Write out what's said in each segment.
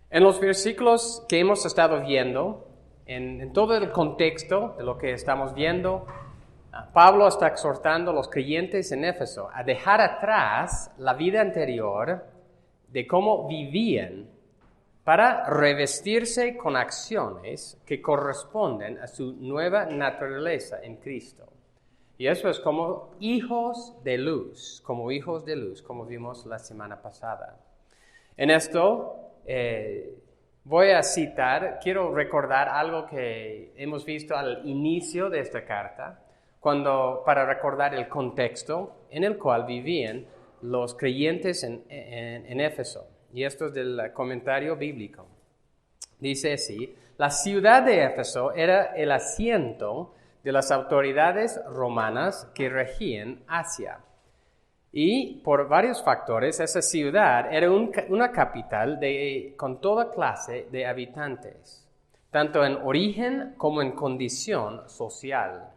En los versículos que hemos estado viendo, en todo el contexto de lo que estamos viendo, Pablo está exhortando a los creyentes en Éfeso a dejar atrás la vida anterior de cómo vivían para revestirse con acciones que corresponden a su nueva naturaleza en Cristo. Y eso es como hijos de luz, como vimos la semana pasada. En esto quiero recordar algo que hemos visto al inicio de esta carta, para recordar el contexto en el cual vivían los creyentes en Éfeso. Y esto es del comentario bíblico. Dice así: la ciudad de Éfeso era el asiento de las autoridades romanas que regían Asia. Y por varios factores, esa ciudad era una capital con toda clase de habitantes, tanto en origen como en condición social.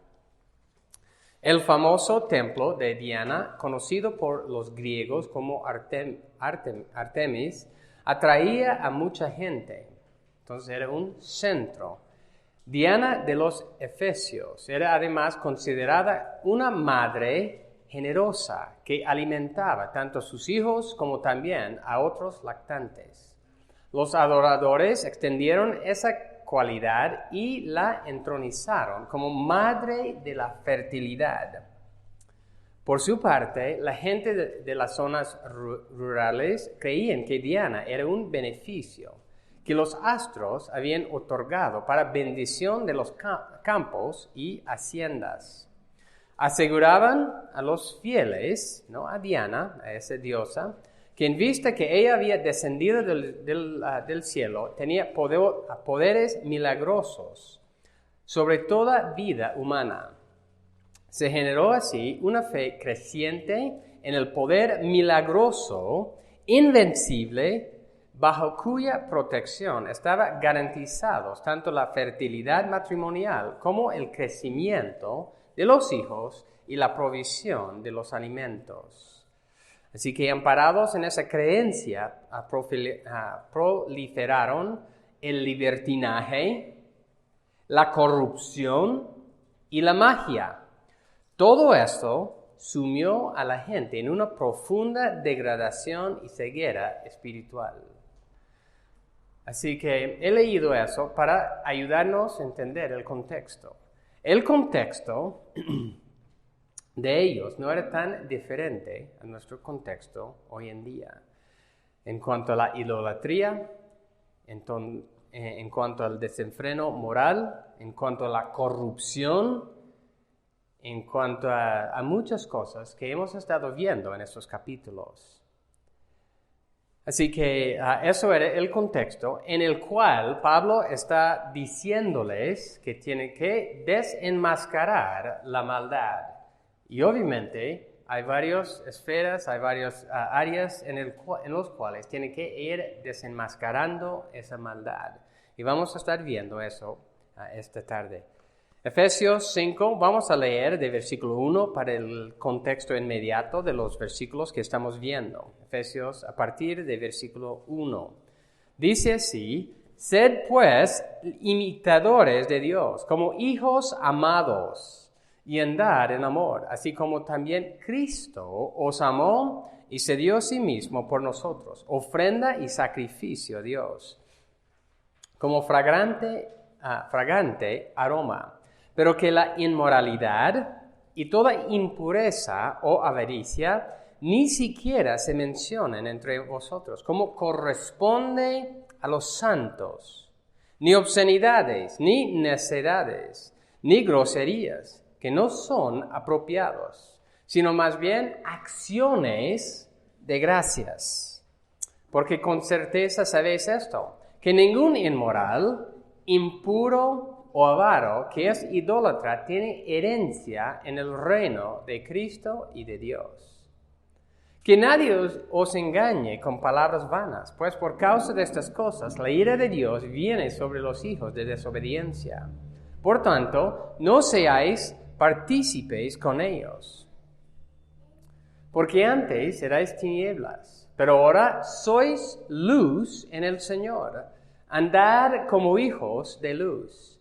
El famoso templo de Diana, conocido por los griegos como Artemis, atraía a mucha gente. Entonces era un centro. Diana de los Efesios era además considerada una madre generosa que alimentaba tanto a sus hijos como también a otros lactantes. Los adoradores extendieron esa cualidad y la entronizaron como madre de la fertilidad. Por su parte, la gente de las zonas rurales creían que Diana era un beneficio que los astros habían otorgado para bendición de los campos y haciendas. Aseguraban a los fieles, a Diana, a esa diosa, que en vista que ella había descendido del cielo, tenía poderes milagrosos sobre toda vida humana. Se generó así una fe creciente en el poder milagroso, invencible, bajo cuya protección estaba garantizados tanto la fertilidad matrimonial como el crecimiento de los hijos y la provisión de los alimentos. Así que amparados en esa creencia, proliferaron el libertinaje, la corrupción y la magia. Todo esto sumió a la gente en una profunda degradación y ceguera espiritual. Así que he leído eso para ayudarnos a entender el contexto. El contexto de ellos no era tan diferente a nuestro contexto hoy en día. En cuanto a la idolatría, en cuanto al desenfreno moral, en cuanto a la corrupción, en cuanto a muchas cosas que hemos estado viendo en estos capítulos. Así que eso era el contexto en el cual Pablo está diciéndoles que tienen que desenmascarar la maldad. Y obviamente hay varias esferas, hay varias áreas en los cuales tienen que ir desenmascarando esa maldad. Y vamos a estar viendo eso esta tarde. Efesios 5, vamos a leer de versículo 1 para el contexto inmediato de los versículos que estamos viendo. Efesios a partir de versículo 1. Dice así: sed pues imitadores de Dios, como hijos amados, y andad en amor, así como también Cristo os amó y se dio a sí mismo por nosotros, ofrenda y sacrificio a Dios, como fragante aroma. Pero que la inmoralidad y toda impureza o avaricia ni siquiera se mencionen entre vosotros, como corresponde a los santos, ni obscenidades, ni necedades, ni groserías, que no son apropiados, sino más bien acciones de gracias. Porque con certeza sabéis esto, que ningún inmoral, impuro o avaro, que es idólatra, tiene herencia en el reino de Cristo y de Dios. Que nadie os engañe con palabras vanas, pues por causa de estas cosas la ira de Dios viene sobre los hijos de desobediencia, Por tanto, no seáis partícipes con ellos. Porque antes erais tinieblas, pero ahora sois luz en el Señor. Andad como hijos de luz.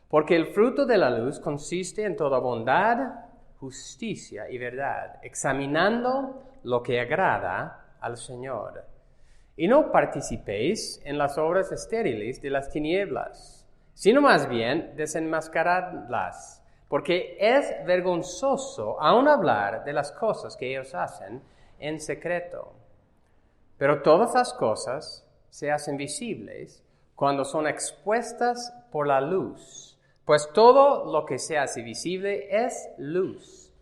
Porque el fruto de la luz consiste en toda bondad, justicia y verdad, examinando lo que agrada al Señor. Y no participéis en las obras estériles de las tinieblas, sino más bien desenmascaradlas, porque es vergonzoso aún hablar de las cosas que ellos hacen en secreto. Pero todas las cosas se hacen visibles cuando son expuestas por la luz. Pues todo lo que se hace visible es luz.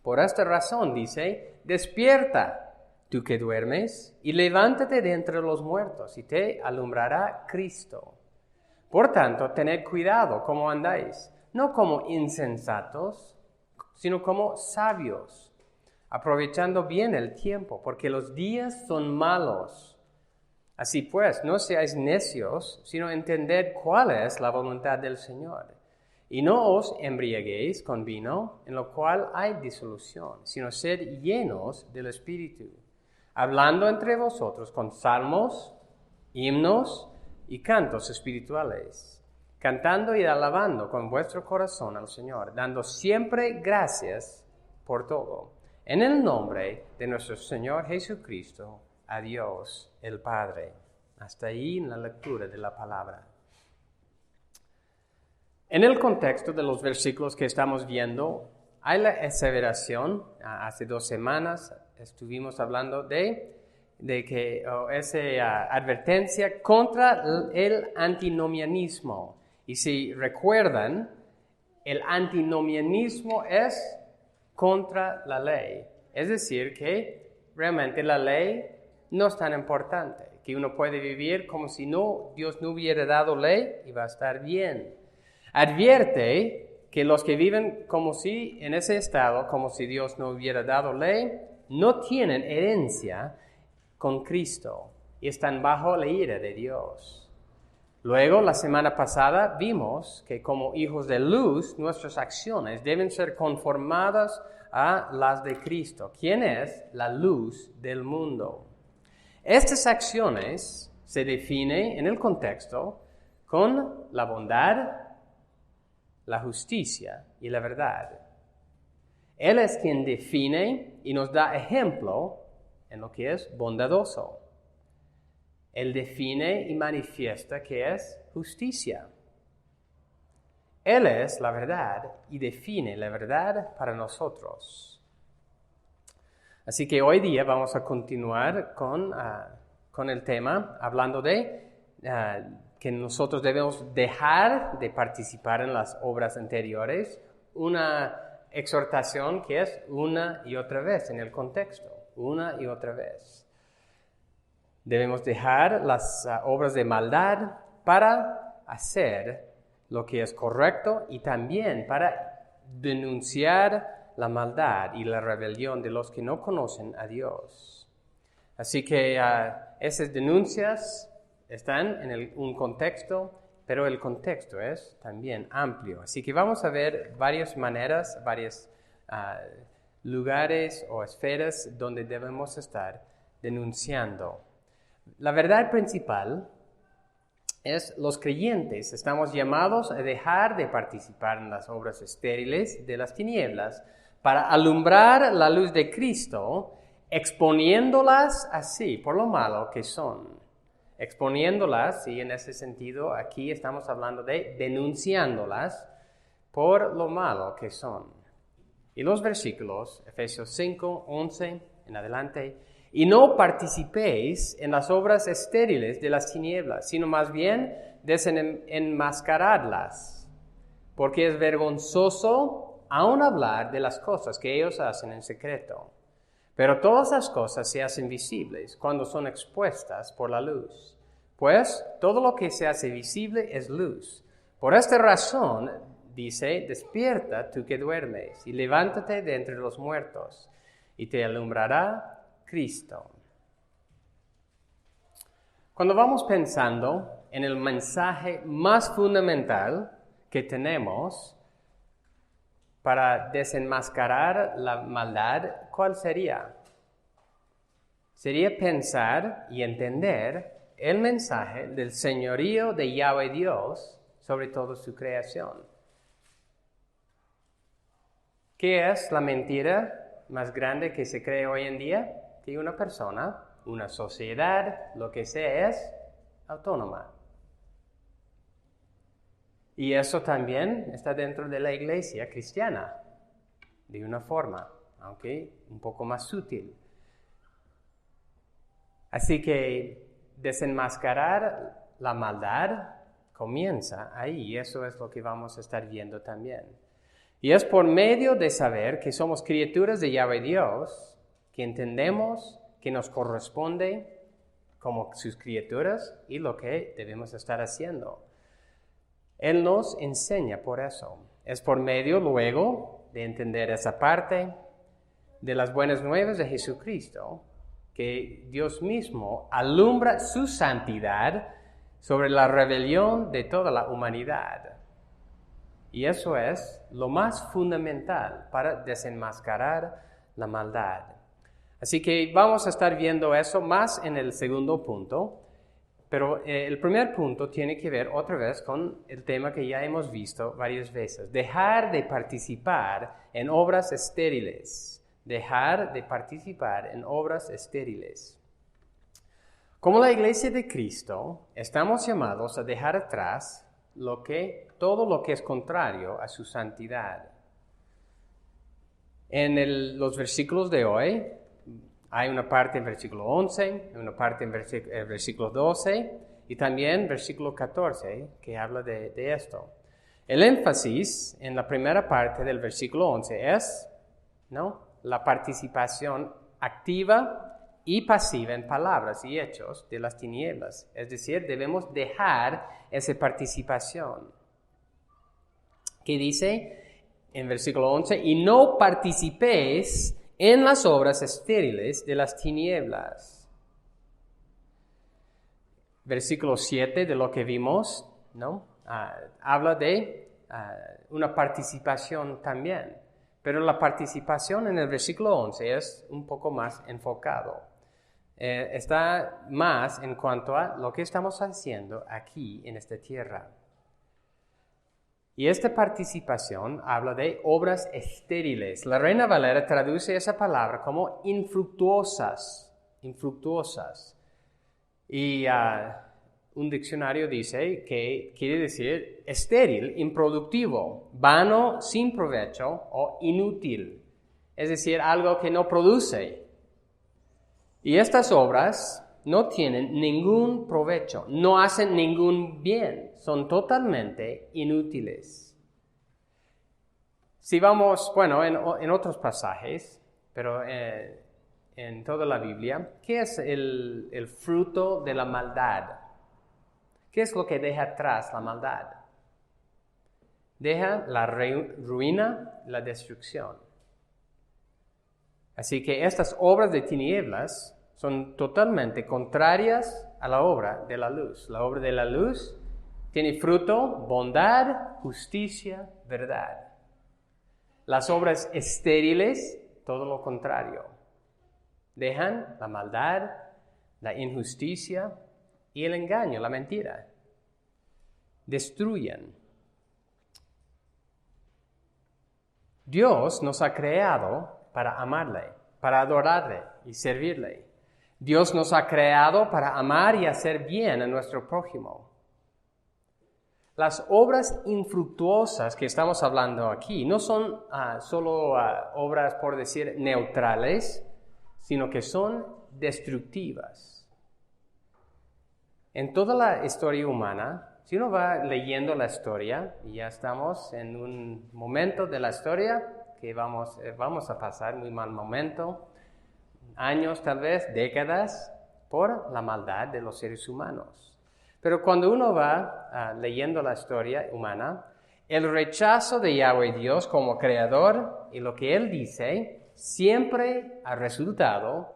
Por esta razón dice, despierta, tú que duermes, y levántate de entre los muertos, y te alumbrará Cristo. Por tanto, tened cuidado cómo andáis, no como insensatos, sino como sabios, aprovechando bien el tiempo, porque los días son malos. Así pues, no seáis necios, sino entended cuál es la voluntad del Señor. Y no os embriaguéis con vino, en lo cual hay disolución, sino sed llenos del Espíritu, hablando entre vosotros con salmos, himnos y cantos espirituales, cantando y alabando con vuestro corazón al Señor, dando siempre gracias por todo, en el nombre de nuestro Señor Jesucristo, a Dios el Padre. Hasta ahí en la lectura de la palabra. En el contexto de los versículos que estamos viendo, hay la aseveración. Hace 2 semanas estuvimos hablando de que esa advertencia contra el antinomianismo. Y si recuerdan, el antinomianismo es contra la ley. Es decir, que realmente la ley no es tan importante, que uno puede vivir como si Dios no hubiera dado ley y va a estar bien. Advierte que los que viven como si en ese estado, como si Dios no hubiera dado ley, no tienen herencia con Cristo y están bajo la ira de Dios. Luego, la semana pasada vimos que como hijos de luz, nuestras acciones deben ser conformadas a las de Cristo, quien es la luz del mundo. Estas acciones se definen en el contexto con la bondad, la justicia y la verdad. Él es quien define y nos da ejemplo en lo que es bondadoso. Él define y manifiesta que es justicia. Él es la verdad y define la verdad para nosotros. Así que hoy día vamos a continuar con el tema, hablando de que nosotros debemos dejar de participar en las obras anteriores, una exhortación que es una y otra vez en el contexto, una y otra vez. Debemos dejar las obras de maldad para hacer lo que es correcto y también para denunciar la maldad y la rebelión de los que no conocen a Dios. Así que esas denuncias están en un contexto, pero el contexto es también amplio. Así que vamos a ver varias maneras, varios lugares o esferas donde debemos estar denunciando. La verdad principal es los creyentes estamos llamados a dejar de participar en las obras estériles de las tinieblas para alumbrar la luz de Cristo, exponiéndolas así por lo malo que son. Exponiéndolas, y en ese sentido aquí estamos hablando de denunciándolas por lo malo que son. Y los versículos, Efesios 5, 11 en adelante, y no participéis en las obras estériles de las tinieblas, sino más bien desenmascaradlas, porque es vergonzoso aún hablar de las cosas que ellos hacen en secreto. Pero todas las cosas se hacen visibles cuando son expuestas por la luz. Pues todo lo que se hace visible es luz. Por esta razón, dice, despierta tú que duermes y levántate de entre los muertos y te alumbrará Cristo. Cuando vamos pensando en el mensaje más fundamental que tenemos para desenmascarar la maldad, ¿cuál sería? Sería pensar y entender el mensaje del señorío de Yahweh Dios sobre toda su creación. ¿Qué es la mentira más grande que se cree hoy en día? Que una persona, una sociedad, lo que sea, es autónoma. Y eso también está dentro de la iglesia cristiana, de una forma, aunque un poco más sutil. Así que desenmascarar la maldad comienza ahí, y eso es lo que vamos a estar viendo también. Y es por medio de saber que somos criaturas de Yahweh Dios, que entendemos que nos corresponde como sus criaturas y lo que debemos estar haciendo. Él nos enseña por eso. Es por medio luego de entender esa parte de las buenas nuevas de Jesucristo que Dios mismo alumbra su santidad sobre la rebelión de toda la humanidad. Y eso es lo más fundamental para desenmascarar la maldad. Así que vamos a estar viendo eso más en el segundo punto. Pero el primer punto tiene que ver otra vez con el tema que ya hemos visto varias veces. Dejar de participar en obras estériles. Dejar de participar en obras estériles. Como la iglesia de Cristo, estamos llamados a dejar atrás todo lo que es contrario a su santidad. En los versículos de hoy, hay una parte en versículo 11, una parte en versículo 12 y también versículo 14 que habla de esto. El énfasis en la primera parte del versículo 11 es la participación activa y pasiva en palabras y hechos de las tinieblas. Es decir, debemos dejar esa participación. ¿Qué dice en versículo 11? Y no participéis en las obras estériles de las tinieblas. Versículo 7 de lo que vimos, habla de una participación también. Pero la participación en el versículo 11 es un poco más enfocado. Está más en cuanto a lo que estamos haciendo aquí en esta tierra. Y esta participación habla de obras estériles. La Reina Valera traduce esa palabra como infructuosas. Y un diccionario dice que quiere decir estéril, improductivo, vano, sin provecho o inútil. Es decir, algo que no produce. Y estas obras no tienen ningún provecho, no hacen ningún bien, son totalmente inútiles. Si vamos, en otros pasajes, pero en toda la Biblia, ¿qué es el fruto de la maldad? ¿Qué es lo que deja atrás la maldad? Deja la ruina, la destrucción. Así que estas obras de tinieblas son totalmente contrarias a la obra de la luz. La obra de la luz tiene fruto, bondad, justicia, verdad. Las obras estériles, todo lo contrario. Dejan la maldad, la injusticia y el engaño, la mentira. Destruyen. Dios nos ha creado para amarle, para adorarle y servirle. Dios nos ha creado para amar y hacer bien a nuestro prójimo. Las obras infructuosas que estamos hablando aquí no son solo obras, por decir, neutrales, sino que son destructivas. En toda la historia humana, si uno va leyendo la historia, y ya estamos en un momento de la historia que vamos a pasar muy mal momento, años tal vez, décadas, por la maldad de los seres humanos. Pero cuando uno va leyendo la historia humana, el rechazo de Yahweh Dios como creador y lo que Él dice siempre ha resultado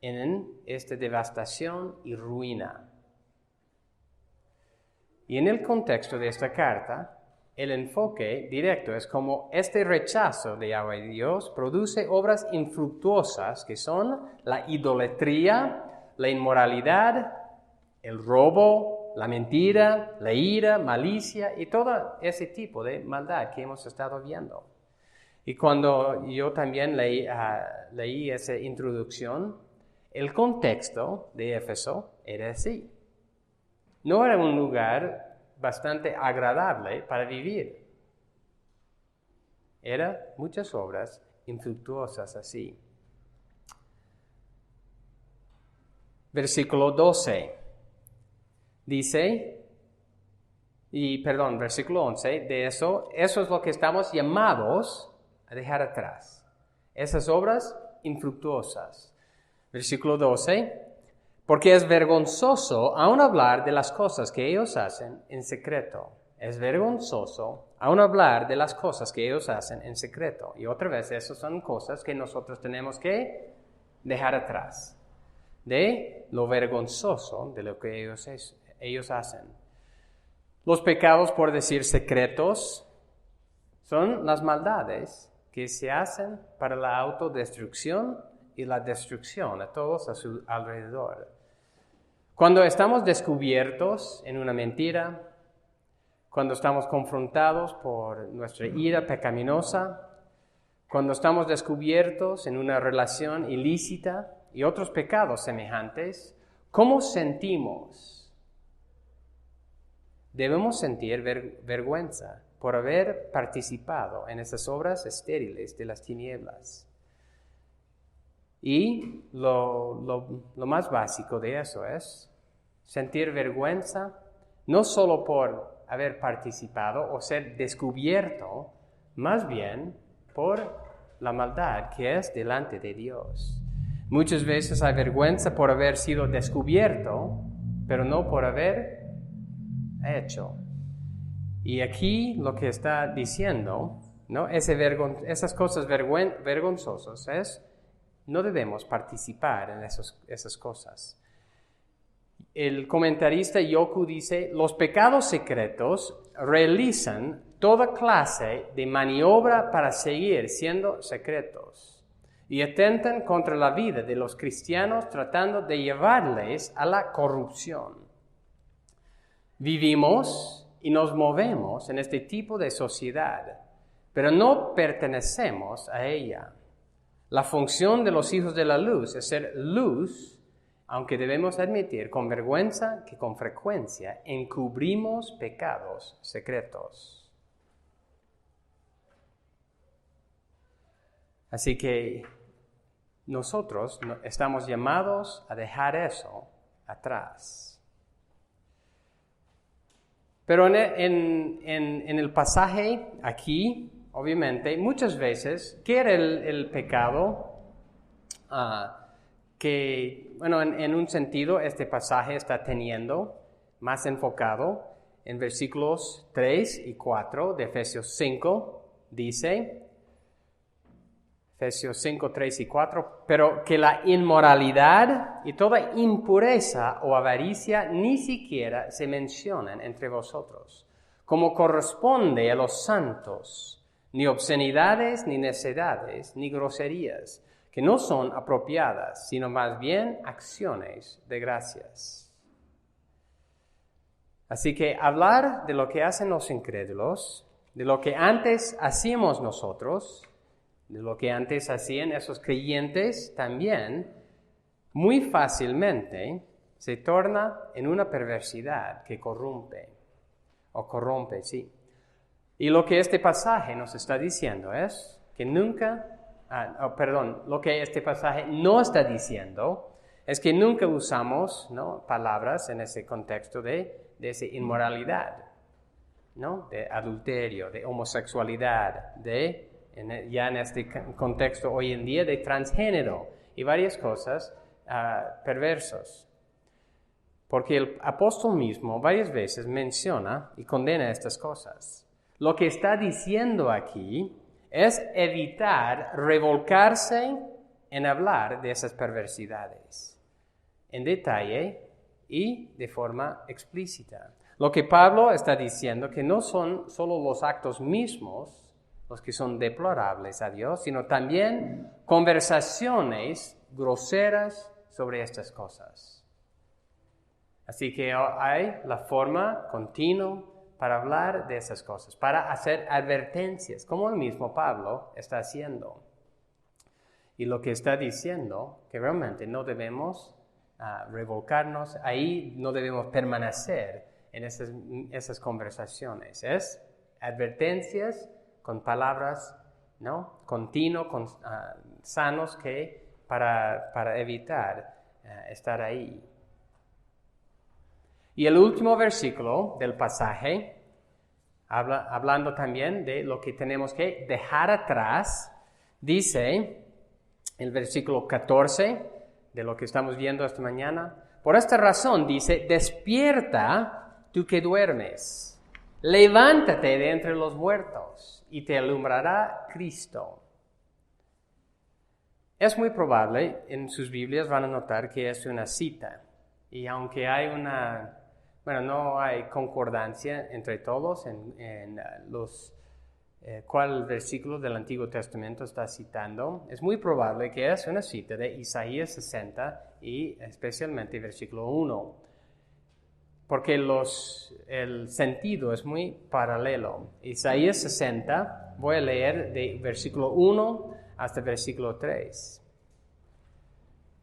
en esta devastación y ruina. Y en el contexto de esta carta, el enfoque directo es como este rechazo de Yahweh Dios produce obras infructuosas que son la idolatría, la inmoralidad, el robo, la mentira, la ira, malicia y todo ese tipo de maldad que hemos estado viendo. Y cuando yo también leí esa introducción, el contexto de Éfeso era así. No era un lugar bastante agradable para vivir. Eran muchas obras infructuosas así. Versículo 12. Dice, versículo 11, de eso es lo que estamos llamados a dejar atrás. Esas obras infructuosas. Versículo 12. Porque es vergonzoso aún hablar de las cosas que ellos hacen en secreto. Es vergonzoso aún hablar de las cosas que ellos hacen en secreto. Y otra vez, esas son cosas que nosotros tenemos que dejar atrás. De lo vergonzoso de lo que ellos hacen. Los pecados, por decir secretos, son las maldades que se hacen para la autodestrucción y la destrucción a todos a su alrededor. Cuando estamos descubiertos en una mentira, cuando estamos confrontados por nuestra ira pecaminosa, cuando estamos descubiertos en una relación ilícita y otros pecados semejantes, ¿cómo sentimos? Debemos sentir vergüenza por haber participado en esas obras estériles de las tinieblas. Y lo más básico de eso es sentir vergüenza, no solo por haber participado o ser descubierto, más bien por la maldad que es delante de Dios. Muchas veces hay vergüenza por haber sido descubierto, pero no por haber hecho. Y aquí lo que está diciendo, ¿no? Esas cosas vergonzosas es, no debemos participar en esas cosas. El comentarista Yoku dice, los pecados secretos realizan toda clase de maniobra para seguir siendo secretos y atentan contra la vida de los cristianos tratando de llevarles a la corrupción. Vivimos y nos movemos en este tipo de sociedad, pero no pertenecemos a ella. La función de los hijos de la luz es ser luz, aunque debemos admitir con vergüenza que con frecuencia encubrimos pecados secretos. Así que nosotros estamos llamados a dejar eso atrás. Pero en el pasaje aquí, obviamente, muchas veces, ¿qué era el pecado? En un sentido, este pasaje está teniendo más enfocado en versículos 3 y 4 de Efesios 5, dice, Efesios 5, 3 y 4, pero que la inmoralidad y toda impureza o avaricia ni siquiera se mencionan entre vosotros, como corresponde a los santos, ni obscenidades, ni necedades, ni groserías, que no son apropiadas, sino más bien acciones de gracias. Así que hablar de lo que hacen los incrédulos, de lo que antes hacíamos nosotros, de lo que antes hacían esos creyentes también, muy fácilmente se torna en una perversidad que corrompe, sí. Y lo que este pasaje nos está diciendo es que lo que este pasaje no está diciendo es que nunca usamos, ¿no?, palabras en ese contexto de esa inmoralidad, ¿no?, de adulterio, de homosexualidad, ya en este contexto hoy en día de transgénero y varias cosas perversas. Porque el apóstol mismo varias veces menciona y condena estas cosas. Lo que está diciendo aquí es evitar revolcarse en hablar de esas perversidades en detalle y de forma explícita. Lo que Pablo está diciendo que no son solo los actos mismos los que son deplorables a Dios, sino también conversaciones groseras sobre estas cosas. Así que hay la forma continua para hablar de esas cosas, para hacer advertencias, como el mismo Pablo está haciendo. Y lo que está diciendo, que realmente no debemos revolcarnos, ahí no debemos permanecer en esas conversaciones. Es advertencias con palabras, ¿no? Continuos, sanos, para evitar estar ahí. Y el último versículo del pasaje, hablando también de lo que tenemos que dejar atrás, dice el versículo 14 de lo que estamos viendo esta mañana. Por esta razón dice, despierta tú que duermes, levántate de entre los muertos y te alumbrará Cristo. Es muy probable, en sus Biblias van a notar que es una cita. Y aunque hay no hay concordancia entre todos en cuál versículo del Antiguo Testamento está citando, es muy probable que es una cita de Isaías 60 y especialmente versículo 1, porque el sentido es muy paralelo. Isaías 60, voy a leer de versículo 1 hasta versículo 3.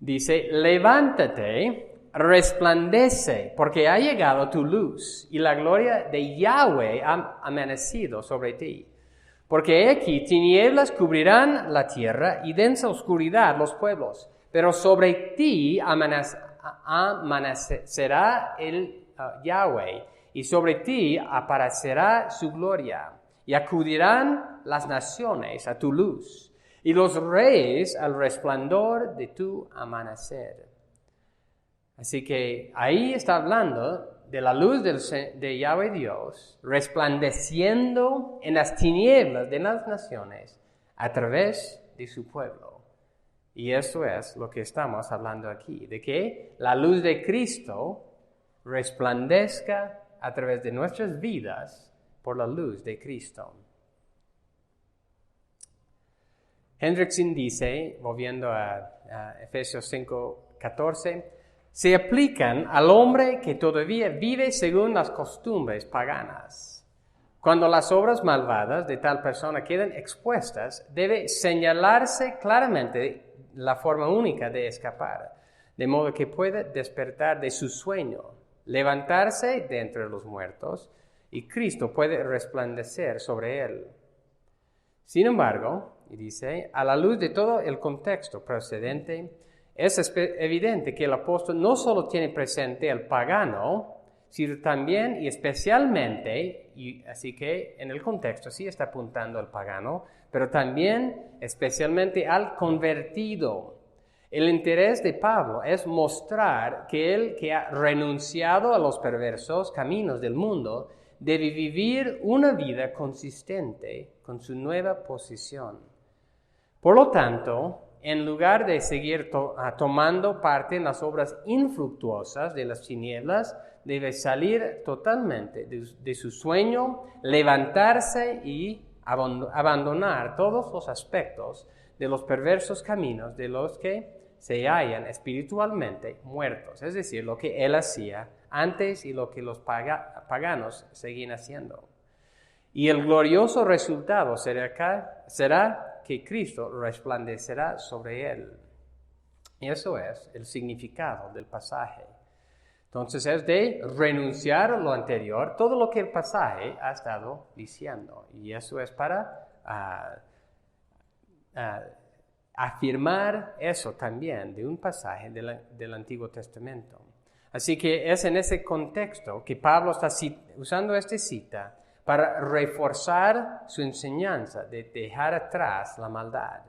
Dice, levántate, resplandece, porque ha llegado tu luz, y la gloria de Yahweh ha amanecido sobre ti. Porque aquí tinieblas cubrirán la tierra, y densa oscuridad los pueblos. Pero sobre ti amanecerá el Yahweh, y sobre ti aparecerá su gloria. Y acudirán las naciones a tu luz, y los reyes al resplandor de tu amanecer. Así que ahí está hablando de la luz de Yahweh Dios, resplandeciendo en las tinieblas de las naciones a través de su pueblo. Y eso es lo que estamos hablando aquí, de que la luz de Cristo resplandezca a través de nuestras vidas por la luz de Cristo. Hendrickson dice, volviendo a Efesios 5:14, se aplican al hombre que todavía vive según las costumbres paganas. Cuando las obras malvadas de tal persona quedan expuestas, debe señalarse claramente la forma única de escapar, de modo que pueda despertar de su sueño, levantarse de entre los muertos, y Cristo puede resplandecer sobre él. Sin embargo, y dice, a la luz de todo el contexto precedente, es evidente que el apóstol no solo tiene presente el pagano, sino también y especialmente, y así que en el contexto sí está apuntando al pagano, pero también especialmente al convertido. El interés de Pablo es mostrar que él que ha renunciado a los perversos caminos del mundo debe vivir una vida consistente con su nueva posición. Por lo tanto, en lugar de seguir tomando parte en las obras infructuosas de las tinieblas, debe salir totalmente de su sueño, levantarse y abandonar todos los aspectos de los perversos caminos de los que se hallan espiritualmente muertos, es decir, lo que él hacía antes y lo que los paganos seguían haciendo. Y el glorioso resultado será que Cristo resplandecerá sobre él. Y eso es el significado del pasaje. Entonces es de renunciar a lo anterior, todo lo que el pasaje ha estado diciendo. Y eso es para afirmar eso también de un pasaje del Antiguo Testamento. Así que es en ese contexto que Pablo está usando esta cita para reforzar su enseñanza de dejar atrás la maldad.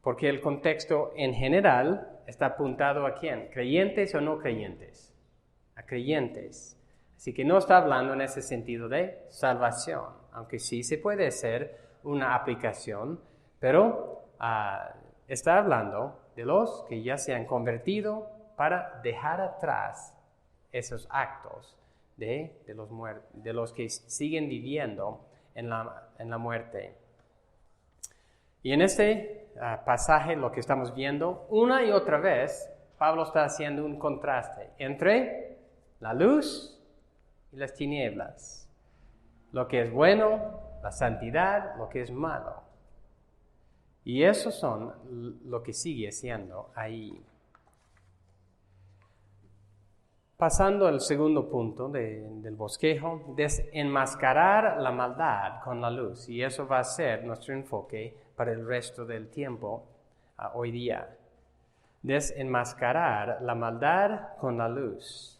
Porque el contexto en general está apuntado ¿a quién? ¿Creyentes o no creyentes? A creyentes. Así que no está hablando en ese sentido de salvación, aunque sí se puede hacer una aplicación, pero está hablando de los que ya se han convertido para dejar atrás esos actos de los que siguen viviendo en la muerte. Y en este pasaje lo que estamos viendo, una y otra vez, Pablo está haciendo un contraste entre la luz y las tinieblas. Lo que es bueno, la santidad, lo que es malo. Y eso son lo que sigue siendo ahí. Pasando al segundo punto del bosquejo, desenmascarar la maldad con la luz. Y eso va a ser nuestro enfoque para el resto del tiempo hoy día. Desenmascarar la maldad con la luz.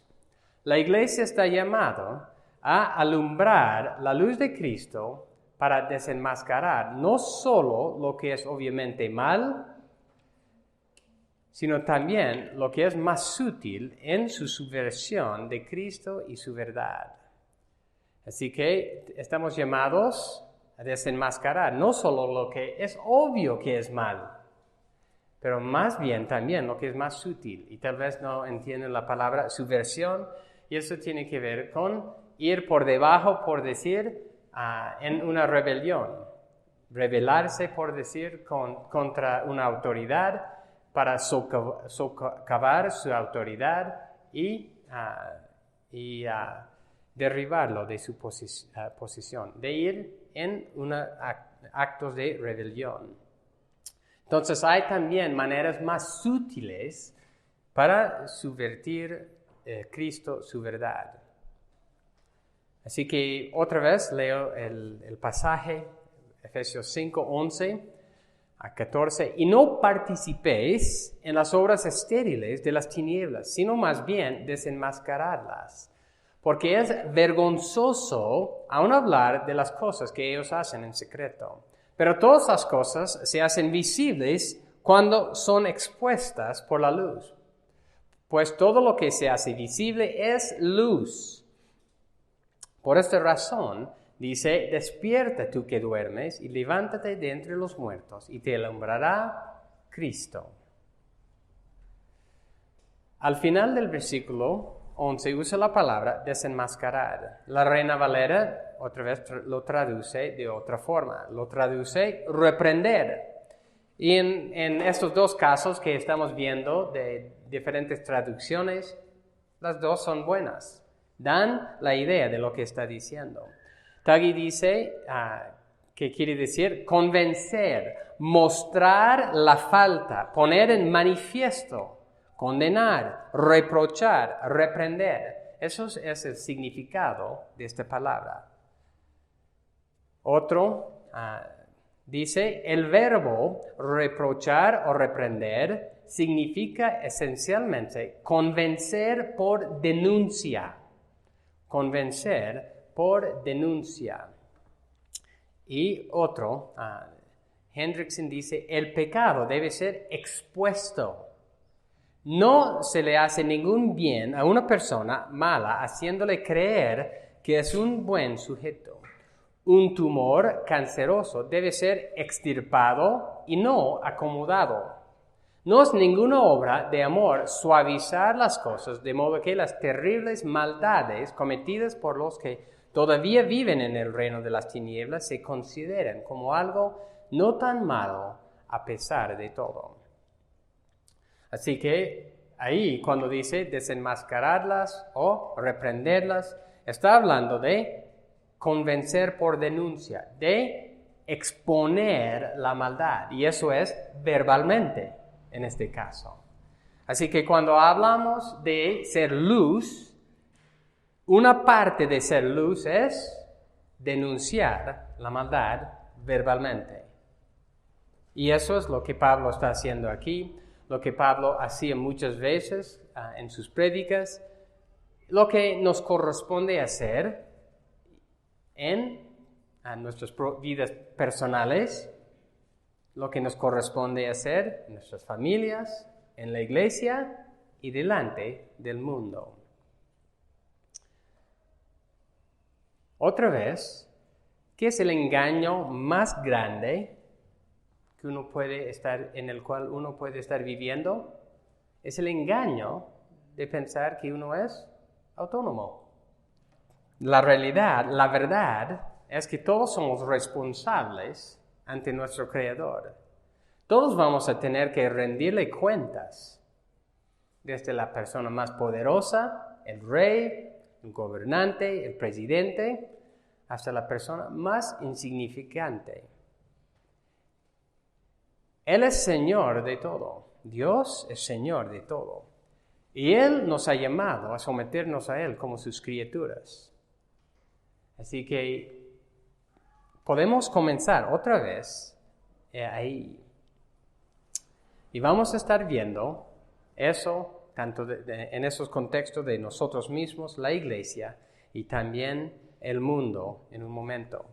La iglesia está llamada a alumbrar la luz de Cristo para desenmascarar no solo lo que es obviamente mal, sino también lo que es más sutil en su subversión de Cristo y su verdad. Así que estamos llamados a desenmascarar no solo lo que es obvio que es mal, pero más bien también lo que es más sutil. Y tal vez no entienden la palabra subversión, y eso tiene que ver con ir por debajo, por decir, en una rebelión. Rebelarse, por decir, contra una autoridad, para socavar su autoridad y derribarlo de su posición, de ir en actos de rebelión. Entonces hay también maneras más sutiles para subvertir Cristo, su verdad. Así que otra vez leo el pasaje, Efesios 5, 11 a 14, y no participéis en las obras estériles de las tinieblas, sino más bien desenmascaradlas, porque es vergonzoso aún hablar de las cosas que ellos hacen en secreto. Pero todas las cosas se hacen visibles cuando son expuestas por la luz. Pues todo lo que se hace visible es luz. Por esta razón, dice, despierta tú que duermes y levántate de entre los muertos y te alumbrará Cristo. Al final del versículo 11 usa la palabra desenmascarar. La Reina Valera otra vez lo traduce de otra forma. Lo traduce reprender. Y en estos dos casos que estamos viendo de diferentes traducciones, las dos son buenas. Dan la idea de lo que está diciendo. Tagui dice que quiere decir convencer, mostrar la falta, poner en manifiesto, condenar, reprochar, reprender. Eso es el significado de esta palabra. Otro dice, el verbo reprochar o reprender significa esencialmente convencer por denuncia. Convencer por denuncia. Y otro, Hendrickson dice, el pecado debe ser expuesto. No se le hace ningún bien a una persona mala haciéndole creer que es un buen sujeto. Un tumor canceroso debe ser extirpado y no acomodado. No es ninguna obra de amor suavizar las cosas de modo que las terribles maldades cometidas por los que todavía viven en el reino de las tinieblas se consideren como algo no tan malo a pesar de todo. Así que ahí cuando dice desenmascararlas o reprenderlas, está hablando de convencer por denuncia, de exponer la maldad, y eso es verbalmente en este caso. Así que cuando hablamos de ser luz, una parte de ser luz es denunciar la maldad verbalmente. Y eso es lo que Pablo está haciendo aquí, lo que Pablo hacía muchas veces en sus prédicas, lo que nos corresponde hacer en nuestras vidas personales, lo que nos corresponde hacer en nuestras familias, en la iglesia y delante del mundo. Otra vez, ¿qué es el engaño más grande que en el cual uno puede estar viviendo? Es el engaño de pensar que uno es autónomo. la realidad, la verdad, es que todos somos responsables ante nuestro Creador. Todos vamos a tener que rendirle cuentas, desde la persona más poderosa, el rey, el gobernante, el presidente, hasta la persona más insignificante. Él es Señor de todo. Dios es Señor de todo. Y Él nos ha llamado a someternos a Él como sus criaturas. Así que podemos comenzar otra vez ahí. Y vamos a estar viendo eso, tanto en esos contextos de nosotros mismos, la iglesia, y también el mundo en un momento.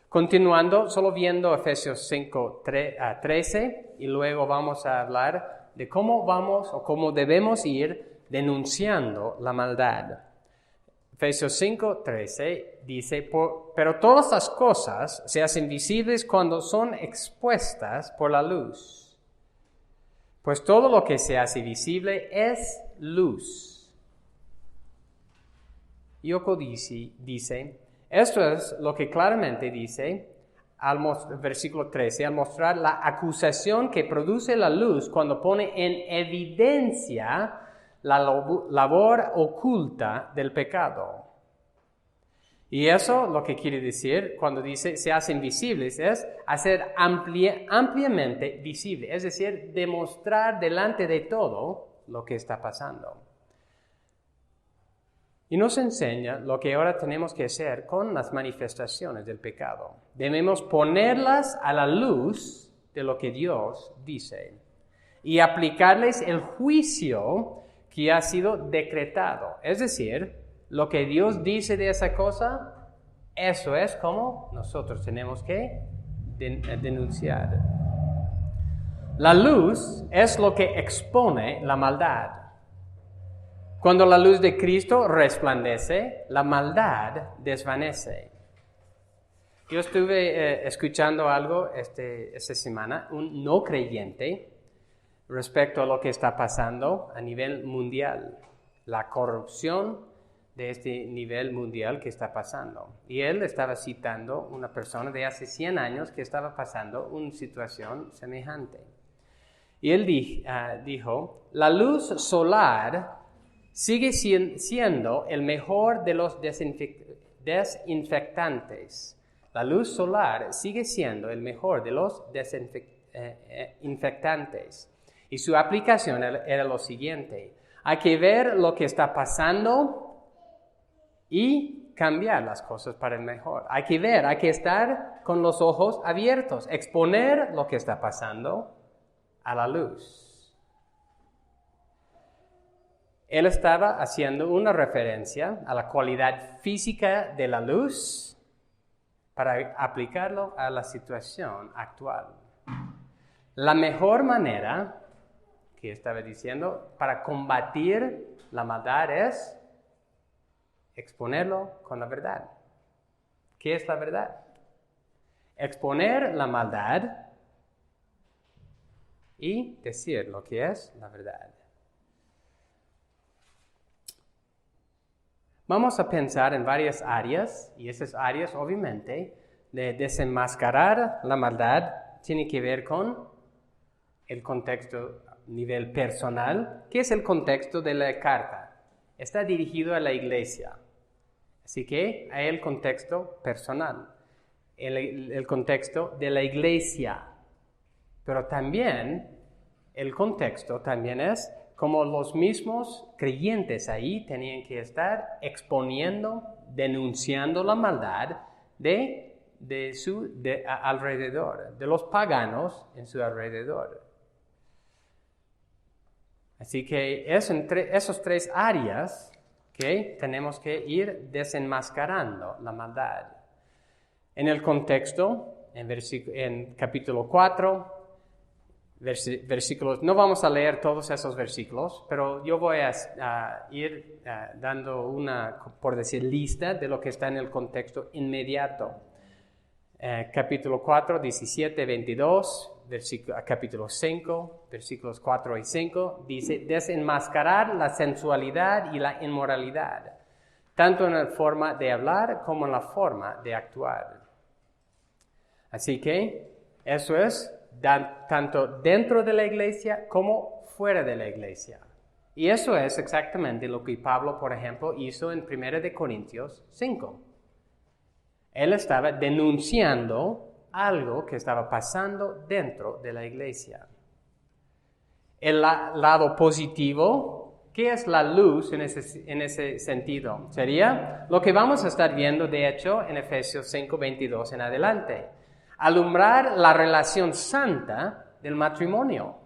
Continuando, solo viendo Efesios 5:13, y luego vamos a hablar de cómo vamos o cómo debemos ir denunciando la maldad. Efesios 5:13 dice, pero todas las cosas se hacen visibles cuando son expuestas por la luz. Pues todo lo que se hace visible es luz. Yoko dice, esto es lo que claramente dice versículo 13, al mostrar la acusación que produce la luz cuando pone en evidencia la labor oculta del pecado. Y eso lo que quiere decir cuando dice se hacen visibles es hacer ampliamente visible, es decir, demostrar delante de todo lo que está pasando. Y nos enseña lo que ahora tenemos que hacer con las manifestaciones del pecado. Debemos ponerlas a la luz de lo que Dios dice y aplicarles el juicio que ha sido decretado. Es decir, lo que Dios dice de esa cosa, eso es como nosotros tenemos que denunciar. La luz es lo que expone la maldad. Cuando la luz de Cristo resplandece, la maldad desvanece. Yo estuve escuchando algo esta semana, un no creyente, respecto a lo que está pasando a nivel mundial, la corrupción de este nivel mundial que está pasando. Y él estaba citando una persona de hace 100 años que estaba pasando una situación semejante. Y él dijo, la luz solar sigue siendo el mejor de los desinfectantes. La luz solar sigue siendo el mejor de los desinfectantes. Y su aplicación era lo siguiente. Hay que ver lo que está pasando y cambiar las cosas para el mejor. Hay que estar con los ojos abiertos, exponer lo que está pasando a la luz. Él estaba haciendo una referencia a la cualidad física de la luz para aplicarlo a la situación actual. La mejor manera, que estaba diciendo, para combatir la maldad es exponerlo con la verdad. ¿Qué es la verdad? Exponer la maldad y decir lo que es la verdad. Vamos a pensar en varias áreas, y esas áreas, obviamente, de desenmascarar la maldad, tienen que ver con el contexto a nivel personal. ¿Qué es el contexto de la carta? Está dirigido a la iglesia. Así que hay el contexto personal, el contexto de la iglesia. Pero también el contexto también es como los mismos creyentes ahí tenían que estar exponiendo, denunciando la maldad de alrededor, de los paganos en su alrededor. Así que es entre esas tres áreas que tenemos que ir desenmascarando la maldad. En el contexto, en capítulo 4, versículos, no vamos a leer todos esos versículos, pero yo voy a ir dando una, por decir, lista de lo que está en el contexto inmediato. Capítulo 4, 17, 22, capítulo 5, versículos 4 y 5, dice, desenmascarar la sensualidad y la inmoralidad. tanto en la forma de hablar como en la forma de actuar. Así que eso es tanto dentro de la iglesia como fuera de la iglesia. Y eso es exactamente lo que Pablo, por ejemplo, hizo en 1 Corintios 5. Él estaba denunciando algo que estaba pasando dentro de la iglesia. El lado positivo, ¿qué es la luz en ese sentido? Sería lo que vamos a estar viendo, de hecho, en Efesios 5:22 en adelante. Alumbrar la relación santa del matrimonio.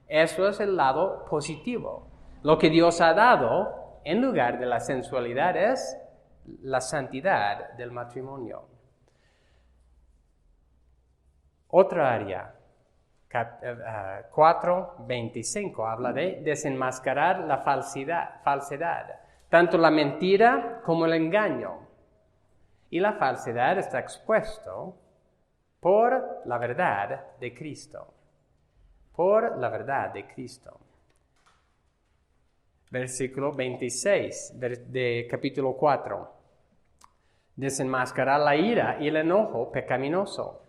Eso es el lado positivo. Lo que Dios ha dado en lugar de la sensualidad es la santidad del matrimonio. Otra área, 4:25, habla de desenmascarar la falsedad, tanto la mentira como el engaño. Y la falsedad está expuesto por la verdad de Cristo. Por la verdad de Cristo. Versículo 26 de capítulo 4. Desenmascarar la ira y el enojo pecaminoso.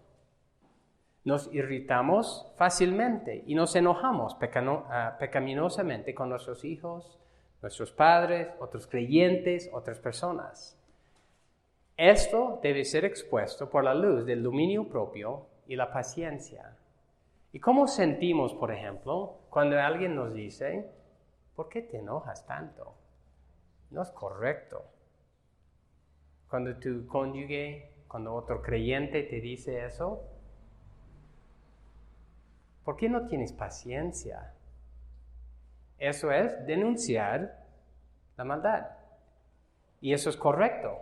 Nos irritamos fácilmente y nos enojamos pecaminosamente con nuestros hijos, nuestros padres, otros creyentes, otras personas. Esto debe ser expuesto por la luz del dominio propio y la paciencia. ¿Y cómo sentimos, por ejemplo, cuando alguien nos dice, ¿por qué te enojas tanto? No es correcto. Cuando tu cónyuge, cuando otro creyente te dice eso, ¿por qué no tienes paciencia? Eso es denunciar la maldad. Y eso es correcto.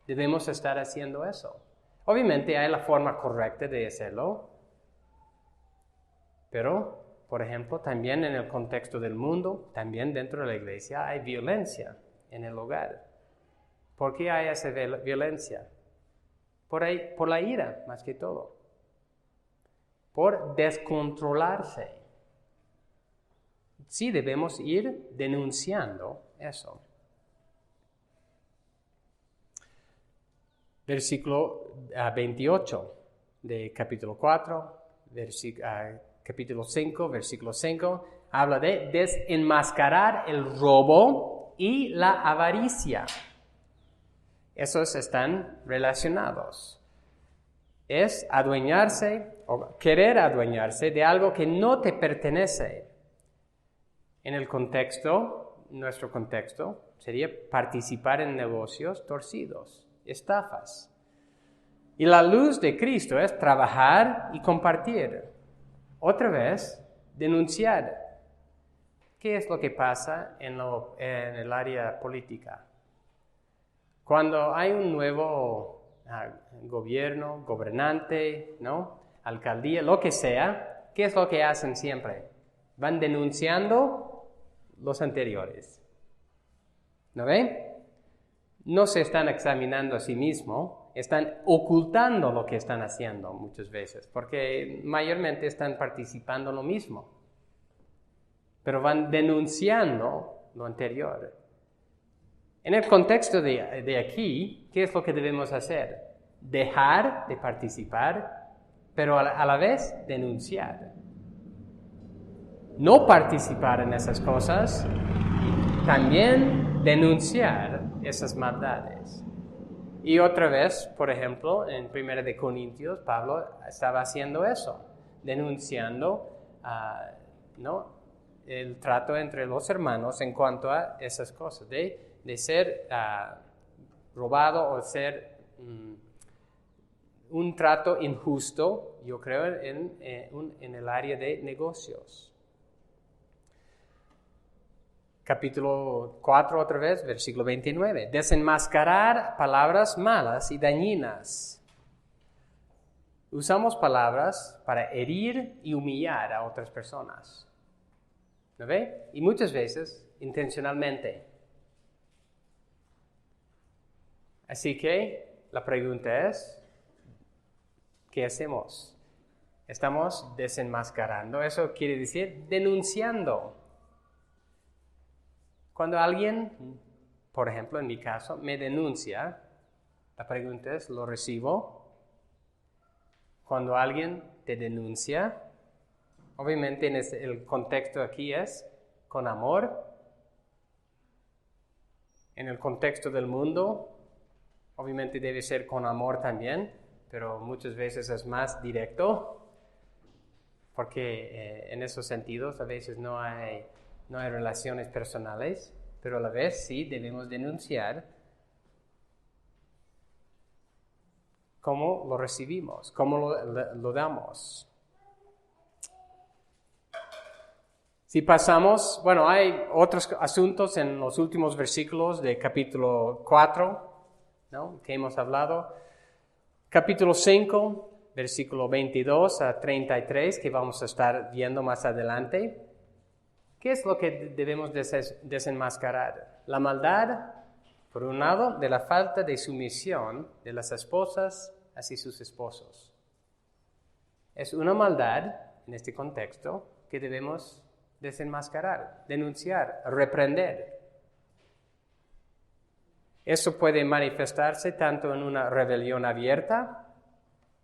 Debemos estar haciendo eso. Obviamente hay la forma correcta de hacerlo. Pero, por ejemplo, también en el contexto del mundo, también dentro de la iglesia hay violencia en el hogar. ¿Por qué hay esa violencia? Por la ira, más que todo. Por descontrolarse. Sí, debemos ir denunciando eso. Versículo 28 de capítulo 4, capítulo 5, versículo 5, habla de desenmascarar el robo y la avaricia. Esos están relacionados. Es adueñarse o querer adueñarse de algo que no te pertenece. En el contexto, nuestro contexto, sería participar en negocios torcidos, estafas. Y la luz de Cristo es trabajar y compartir. Otra vez, denunciar. ¿Qué es lo que pasa en el área política? Cuando hay un nuevo gobierno, gobernante, ¿no? Alcaldía, lo que sea, ¿qué es lo que hacen siempre? Van denunciando los anteriores. ¿No ve? No se están examinando a sí mismos, están ocultando lo que están haciendo muchas veces, porque mayormente están participando en lo mismo, pero van denunciando lo anterior. En el contexto de aquí, ¿qué es lo que debemos hacer? Dejar de participar, pero a la vez denunciar. No participar en esas cosas, también denunciar esas maldades. Y otra vez, por ejemplo, en 1 Corintios, Pablo estaba haciendo eso, denunciando el trato entre los hermanos en cuanto a esas cosas, de ser robado o ser un trato injusto, yo creo, en el área de negocios. Capítulo 4 otra vez, versículo 29. Desenmascarar palabras malas y dañinas. Usamos palabras para herir y humillar a otras personas. ¿No ve? Y muchas veces intencionalmente. Así que la pregunta es, ¿qué hacemos? Estamos desenmascarando. Eso quiere decir denunciando. Cuando alguien por ejemplo, en mi caso, me denuncia, la pregunta es, ¿lo recibo? Cuando alguien te denuncia, obviamente el contexto aquí es con amor. En el contexto del mundo, obviamente debe ser con amor también, pero muchas veces es más directo, porque en esos sentidos a veces no hay relaciones personales, pero a la vez sí debemos denunciar cómo lo recibimos, cómo lo damos. Si pasamos, bueno, hay otros asuntos en los últimos versículos de capítulo 4, ¿no?, que hemos hablado. Capítulo 5, versículo 22 a 33, que vamos a estar viendo más adelante. ¿Qué es lo que debemos desenmascarar? La maldad, por un lado, de la falta de sumisión de las esposas hacia sus esposos. Es una maldad, en este contexto, que debemos desenmascarar, denunciar, reprender. Eso puede manifestarse tanto en una rebelión abierta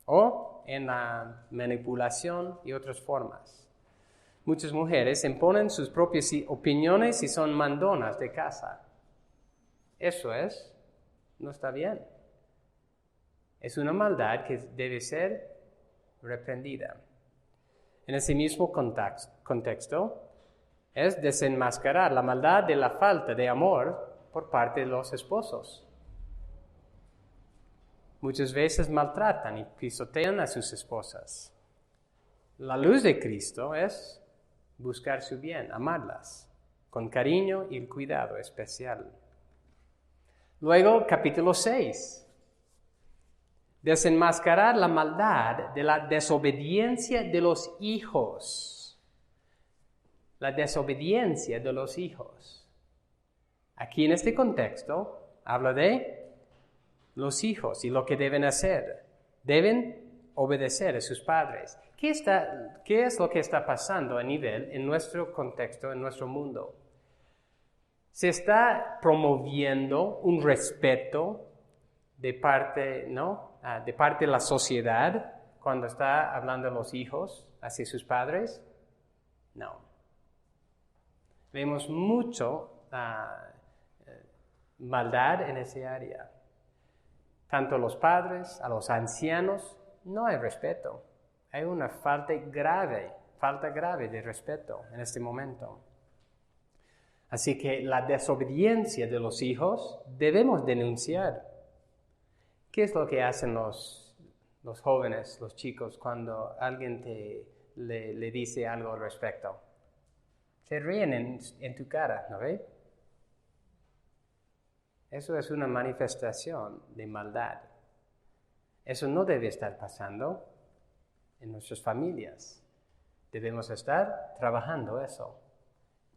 o en la manipulación y otras formas. Muchas mujeres imponen sus propias opiniones y son mandonas de casa. Eso no está bien. Es una maldad que debe ser reprendida. En ese mismo contexto, es desenmascarar la maldad de la falta de amor por parte de los esposos. Muchas veces maltratan y pisotean a sus esposas. La luz de Cristo es buscar su bien, amarlas, con cariño y cuidado especial. Luego, capítulo 6. Desenmascarar la maldad de la desobediencia de los hijos. La desobediencia de los hijos. Aquí en este contexto habla de los hijos y lo que deben hacer. Deben obedecer a sus padres. ¿Qué es lo que está pasando en nuestro contexto, en nuestro mundo? Se está promoviendo un respeto de parte de la sociedad cuando está hablando de los hijos hacia sus padres. No. Vemos mucho maldad en esa área. Tanto a los padres, a los ancianos, no hay respeto. Hay una falta grave de respeto en este momento. Así que la desobediencia de los hijos debemos denunciar. ¿Qué es lo que hacen los jóvenes, los chicos, cuando alguien le dice algo al respecto? Se ríen en tu cara, ¿no ve? Eso es una manifestación de maldad. Eso no debe estar pasando en nuestras familias. Debemos estar trabajando eso.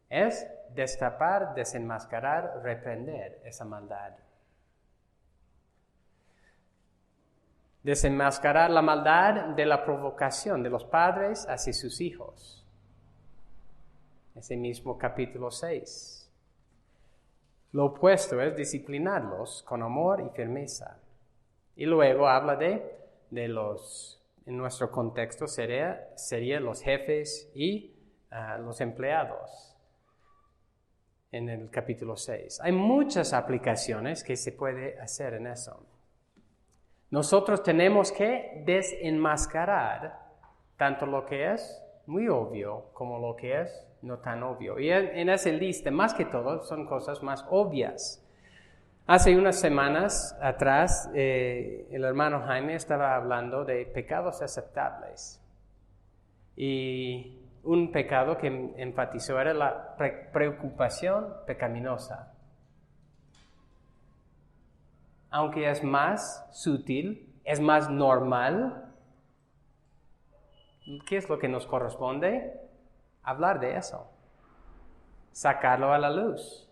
Es destapar, desenmascarar, reprender esa maldad. Desenmascarar la maldad de la provocación de los padres hacia sus hijos. Ese mismo capítulo 6. Lo opuesto es disciplinarlos con amor y firmeza. Y luego habla de los, en nuestro contexto serían los jefes y los empleados. En el capítulo 6. Hay muchas aplicaciones que se puede hacer en eso. Nosotros tenemos que desenmascarar tanto lo que es muy obvio como lo que es no tan obvio. Y en esa lista, más que todo, son cosas más obvias. Hace unas semanas atrás, el hermano Jaime estaba hablando de pecados aceptables. Y un pecado que enfatizó era la preocupación pecaminosa. Aunque es más sutil, es más normal, ¿qué es lo que nos corresponde? Hablar de eso. Sacarlo a la luz.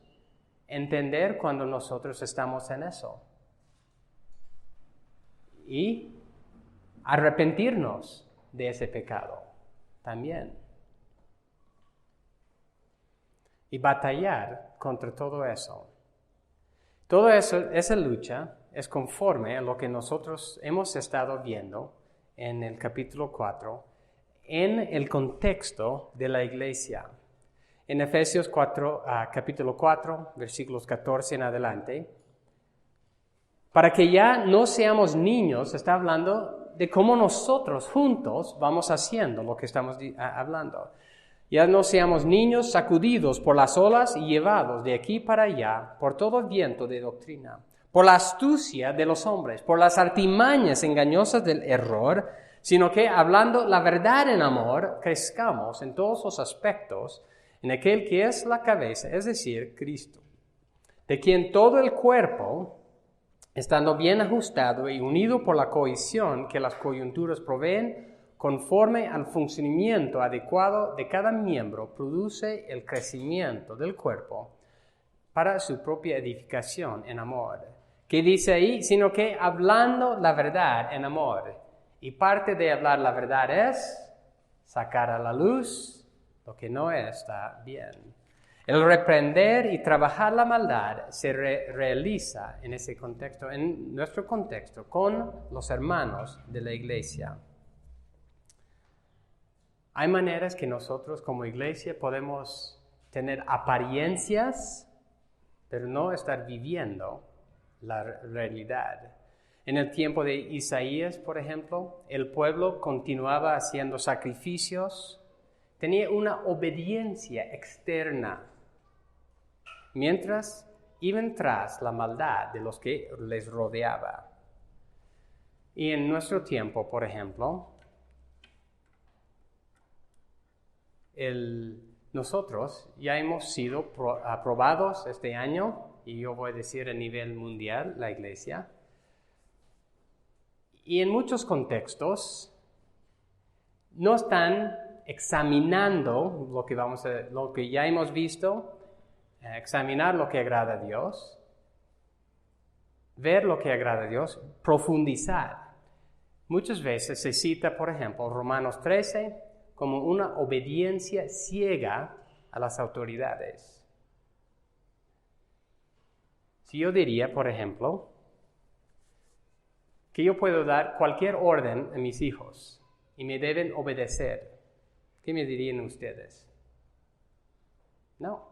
Entender cuando nosotros estamos en eso. Y arrepentirnos de ese pecado también. Y batallar contra todo eso. Toda esa lucha es conforme a lo que nosotros hemos estado viendo en el capítulo 4, en el contexto de la iglesia. En Efesios 4, capítulo 4, versículos 14 en adelante, para que ya no seamos niños, está hablando de cómo nosotros juntos vamos haciendo lo que estamos hablando. Ya no seamos niños sacudidos por las olas y llevados de aquí para allá por todo viento de doctrina, por la astucia de los hombres, por las artimañas engañosas del error, sino que hablando la verdad en amor, crezcamos en todos los aspectos en aquel que es la cabeza, es decir, Cristo, de quien todo el cuerpo, estando bien ajustado y unido por la cohesión que las coyunturas proveen, conforme al funcionamiento adecuado de cada miembro, produce el crecimiento del cuerpo para su propia edificación en amor. ¿Qué dice ahí? Sino que hablando la verdad en amor. Y parte de hablar la verdad es sacar a la luz lo que no está bien. El reprender y trabajar la maldad se realiza en ese contexto, en nuestro contexto, con los hermanos de la iglesia. Hay maneras que nosotros como iglesia podemos tener apariencias, pero no estar viviendo la realidad. En el tiempo de Isaías, por ejemplo, el pueblo continuaba haciendo sacrificios, tenía una obediencia externa, mientras iban tras la maldad de los que les rodeaba. Y en nuestro tiempo, por ejemplo, nosotros ya hemos sido aprobados este año, y yo voy a decir a nivel mundial, la iglesia. Y en muchos contextos no están examinando lo que ya hemos visto, examinar lo que agrada a Dios, ver lo que agrada a Dios, profundizar. Muchas veces se cita, por ejemplo, Romanos 13, como una obediencia ciega a las autoridades. Si yo diría, por ejemplo, que yo puedo dar cualquier orden a mis hijos y me deben obedecer, ¿qué me dirían ustedes? No.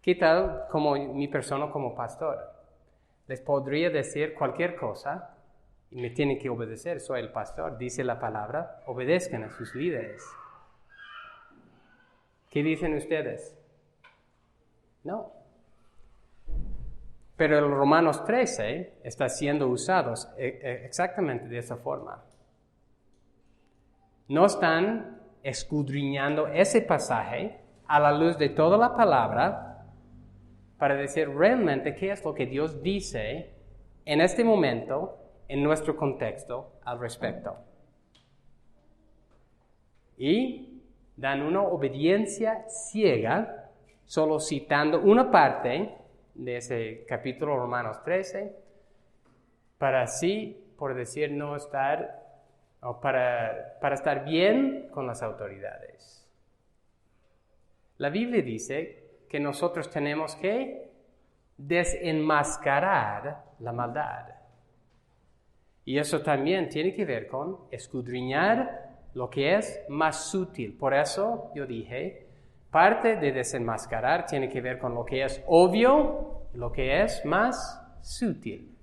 ¿Qué tal como mi persona como pastor? Les podría decir cualquier cosa y me tienen que obedecer, soy el pastor, dice la palabra, obedezcan a sus líderes. ¿Qué dicen ustedes? No. Pero el Romanos 13 está siendo usado exactamente de esa forma. No están escudriñando ese pasaje a la luz de toda la palabra para decir realmente qué es lo que Dios dice en este momento, en nuestro contexto al respecto. Y dan una obediencia ciega, solo citando una parte de ese capítulo Romanos 13, para así, por decir, no estar, o para estar bien con las autoridades. La Biblia dice que nosotros tenemos que desenmascarar la maldad. Y eso también tiene que ver con escudriñar lo que es más sutil. Por eso yo dije, parte de desenmascarar tiene que ver con lo que es obvio, lo que es más sutil.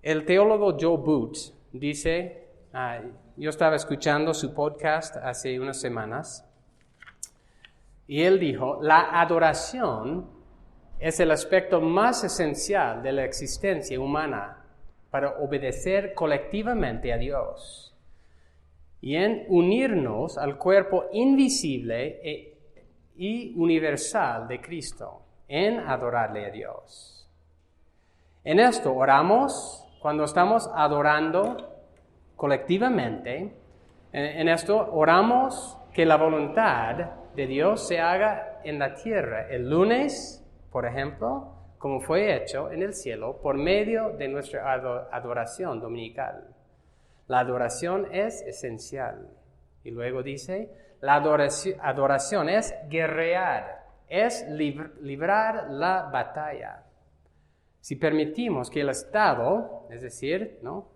El teólogo Joe Booth dice, yo estaba escuchando su podcast hace unas semanas, y él dijo, la adoración es el aspecto más esencial de la existencia humana para obedecer colectivamente a Dios y en unirnos al cuerpo invisible y universal de Cristo, en adorarle a Dios. En esto oramos cuando estamos adorando colectivamente. En esto oramos que la voluntad de Dios se haga en la tierra. El lunes, por ejemplo, como fue hecho en el cielo por medio de nuestra adoración dominical. La adoración es esencial. Y luego dice, la adoración es guerrear es librar la batalla. Si permitimos que el Estado, es decir, ¿no?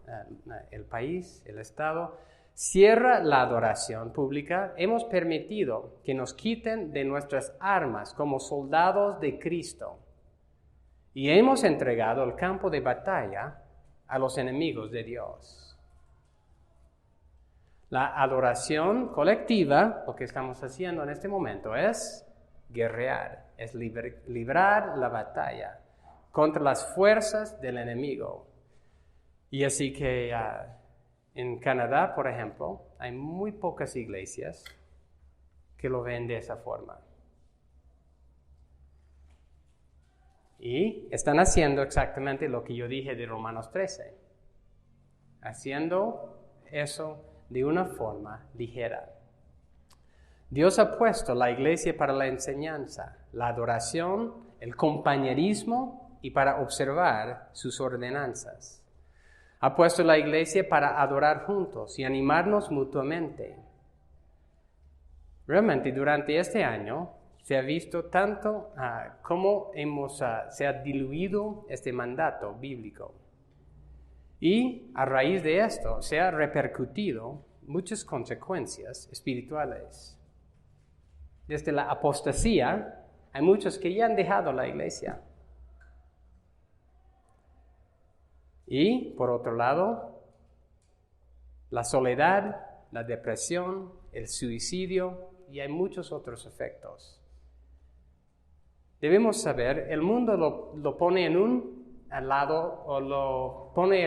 El país, el Estado, cierra la adoración pública, hemos permitido que nos quiten de nuestras armas como soldados de Cristo. Y hemos entregado el campo de batalla a los enemigos de Dios. La adoración colectiva, lo que estamos haciendo en este momento, es guerrear, es librar la batalla contra las fuerzas del enemigo. Y así que en Canadá, por ejemplo, hay muy pocas iglesias que lo ven de esa forma. Y están haciendo exactamente lo que yo dije de Romanos 13. Haciendo eso de una forma ligera. Dios ha puesto la iglesia para la enseñanza, la adoración, el compañerismo y para observar sus ordenanzas. Ha puesto la iglesia para adorar juntos y animarnos mutuamente. Realmente durante este año se ha visto tanto cómo se ha diluido este mandato bíblico. Y a raíz de esto se ha repercutido muchas consecuencias espirituales. Desde la apostasía, hay muchos que ya han dejado la iglesia. Y, por otro lado, la soledad, la depresión, el suicidio, y hay muchos otros efectos. Debemos saber, el mundo lo pone en un lado, o lo pone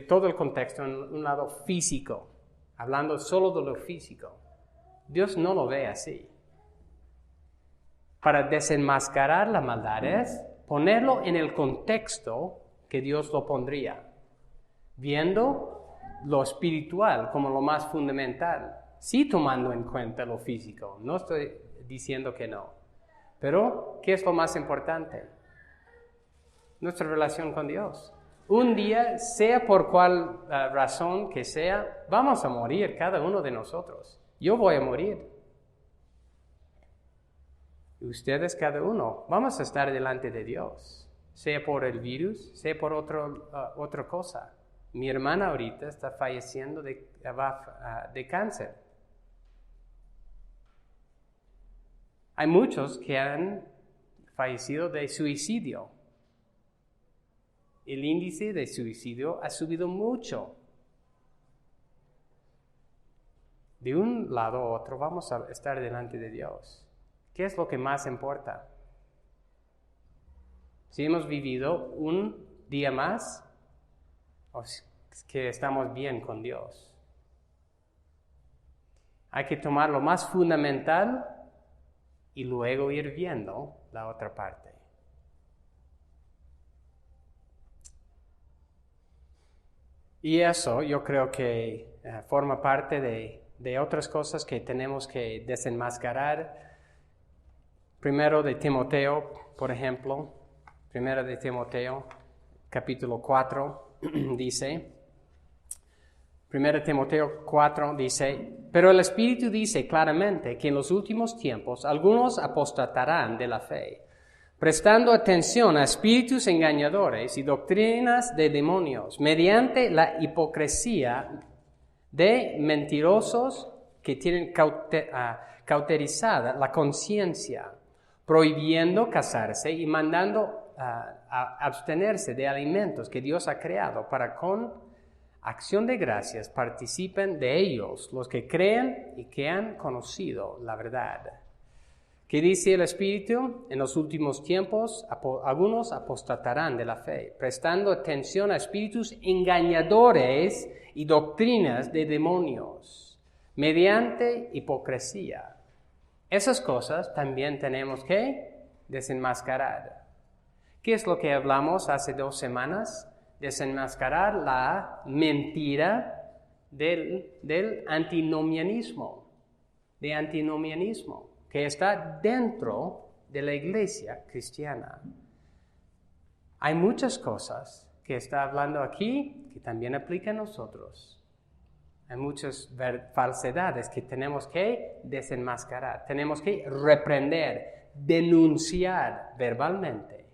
todo el contexto en un lado físico, hablando solo de lo físico. Dios no lo ve así. Para desenmascarar la maldad es ponerlo en el contexto que Dios lo pondría, viendo lo espiritual como lo más fundamental, sí tomando en cuenta lo físico, no estoy diciendo que no, pero ¿qué es lo más importante? Nuestra relación con Dios. Un día, sea por cual razón que sea, vamos a morir cada uno de nosotros. Yo voy a morir. Ustedes cada uno, vamos a estar delante de Dios, sea por el virus, sea por otra cosa. Mi hermana ahorita está falleciendo de cáncer. Hay muchos que han fallecido de suicidio. El índice de suicidio ha subido mucho. De un lado a otro vamos a estar delante de Dios. ¿Qué es lo que más importa? Si hemos vivido un día más, o que estamos bien con Dios. Hay que tomar lo más fundamental y luego ir viendo la otra parte. Y eso yo creo que forma parte de otras cosas que tenemos que desenmascarar. Primero de Timoteo, por ejemplo, Primero de Timoteo, capítulo 4, dice, 1 Timoteo 4 dice, pero el Espíritu dice claramente que en los últimos tiempos algunos apostatarán de la fe, prestando atención a espíritus engañadores y doctrinas de demonios, mediante la hipocresía de mentirosos que tienen cauterizada la conciencia, prohibiendo casarse y mandando a abstenerse de alimentos que Dios ha creado para con acción de gracias participen de ellos los que creen y que han conocido la verdad. ¿Qué dice el Espíritu? En los últimos tiempos algunos apostatarán de la fe, prestando atención a espíritus engañadores y doctrinas de demonios, mediante hipocresía. Esas cosas también tenemos que desenmascarar. ¿Qué es lo que hablamos hace 2 semanas? Desenmascarar la mentira del antinomianismo, que está dentro de la iglesia cristiana. Hay muchas cosas que está hablando aquí que también aplica a nosotros. Hay muchas falsedades que tenemos que desenmascarar, tenemos que reprender, denunciar verbalmente.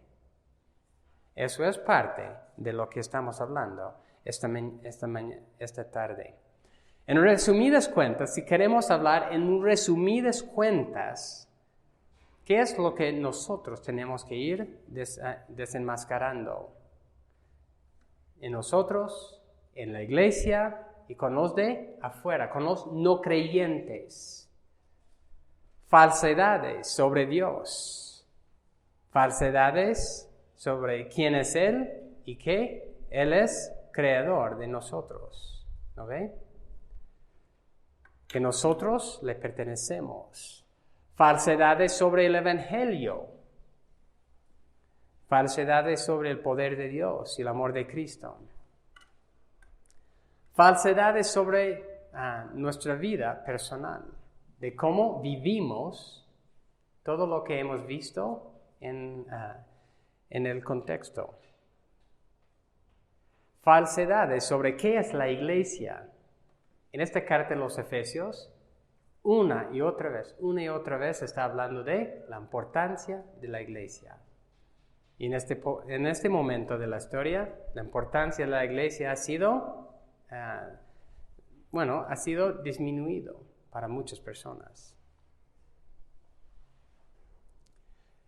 Eso es parte de lo que estamos hablando esta tarde. En resumidas cuentas, si queremos hablar en resumidas cuentas, ¿qué es lo que nosotros tenemos que ir desenmascarando? En nosotros, en la iglesia y con los de afuera, con los no creyentes. Falsedades sobre Dios. Falsedades sobre quién es Él y que Él es creador de nosotros. ¿No ve? Que nosotros le pertenecemos. Falsedades sobre el Evangelio. Falsedades sobre el poder de Dios y el amor de Cristo. Falsedades sobre nuestra vida personal, de cómo vivimos todo lo que hemos visto en el contexto. Falsedades sobre qué es la iglesia. En esta carta de los Efesios, una y otra vez está hablando de la importancia de la iglesia. Y en este momento de la historia, la importancia de la iglesia ha sido disminuido para muchas personas.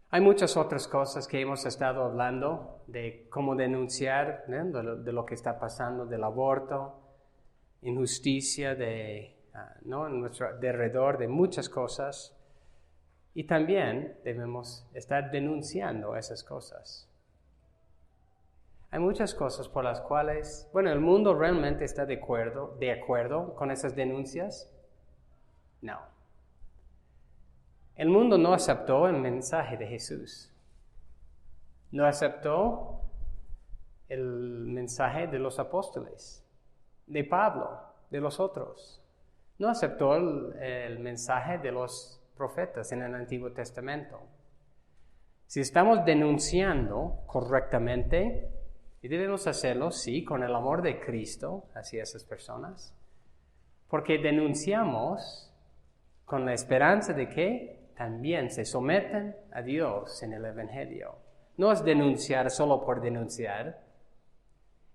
Hay muchas otras cosas que hemos estado hablando de cómo denunciar, de lo que está pasando, del aborto, injusticia en nuestro alrededor, de muchas cosas. Y también debemos estar denunciando esas cosas. Hay muchas cosas por las cuales, el mundo realmente está de acuerdo con esas denuncias. No. El mundo no aceptó el mensaje de Jesús. No aceptó el mensaje de los apóstoles, de Pablo, de los otros. No aceptó el mensaje de los profetas en el Antiguo Testamento. Si estamos denunciando correctamente, y debemos hacerlo, sí, con el amor de Cristo hacia esas personas, porque denunciamos con la esperanza de que también se someten a Dios en el Evangelio. No es denunciar solo por denunciar,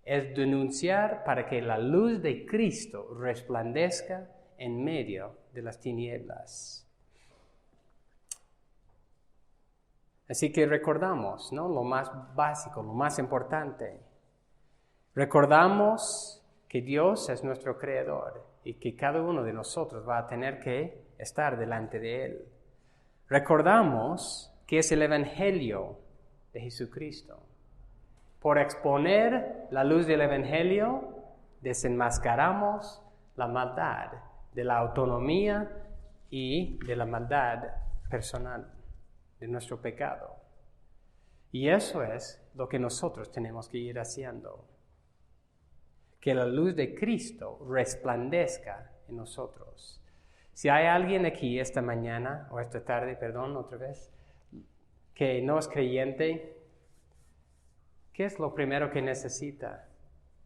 es denunciar para que la luz de Cristo resplandezca en medio de las tinieblas. Así que recordamos, lo más básico, lo más importante. Recordamos que Dios es nuestro creador y que cada uno de nosotros va a tener que estar delante de Él. Recordamos que es el Evangelio de Jesucristo. Por exponer la luz del Evangelio, desenmascaramos la maldad de la autonomía y de la maldad personal, de nuestro pecado. Y eso es lo que nosotros tenemos que ir haciendo. Que la luz de Cristo resplandezca en nosotros. Si hay alguien aquí esta mañana, o esta tarde, otra vez, que no es creyente, ¿qué es lo primero que necesita?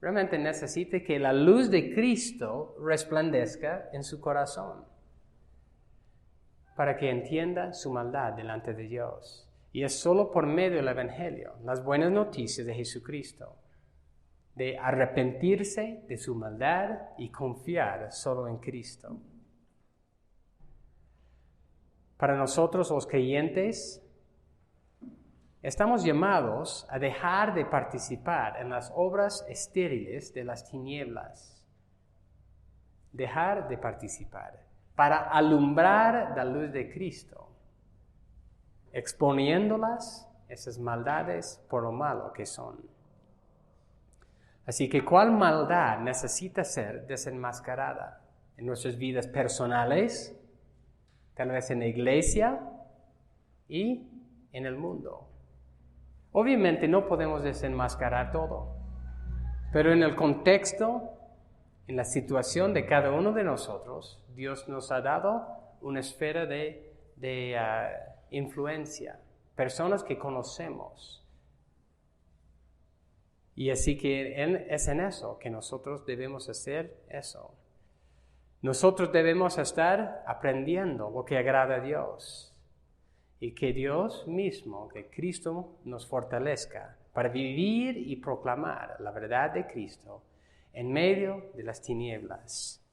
Realmente necesita que la luz de Cristo resplandezca en su corazón, para que entienda su maldad delante de Dios. Y es solo por medio del Evangelio, las buenas noticias de Jesucristo, de arrepentirse de su maldad y confiar solo en Cristo. Para nosotros los creyentes, estamos llamados a dejar de participar en las obras estériles de las tinieblas. Dejar de participar para alumbrar la luz de Cristo, exponiéndolas, esas maldades, por lo malo que son. Así que, ¿cuál maldad necesita ser desenmascarada en nuestras vidas personales, tal vez en la iglesia y en el mundo? Obviamente no podemos desenmascarar todo, pero en el contexto, en la situación de cada uno de nosotros, Dios nos ha dado una esfera de influencia, personas que conocemos. Y así que es en eso que nosotros debemos hacer eso. Nosotros debemos estar aprendiendo lo que agrada a Dios. y que Dios mismo, que Cristo nos fortalezca para vivir y proclamar la verdad de Cristo en medio de las tinieblas.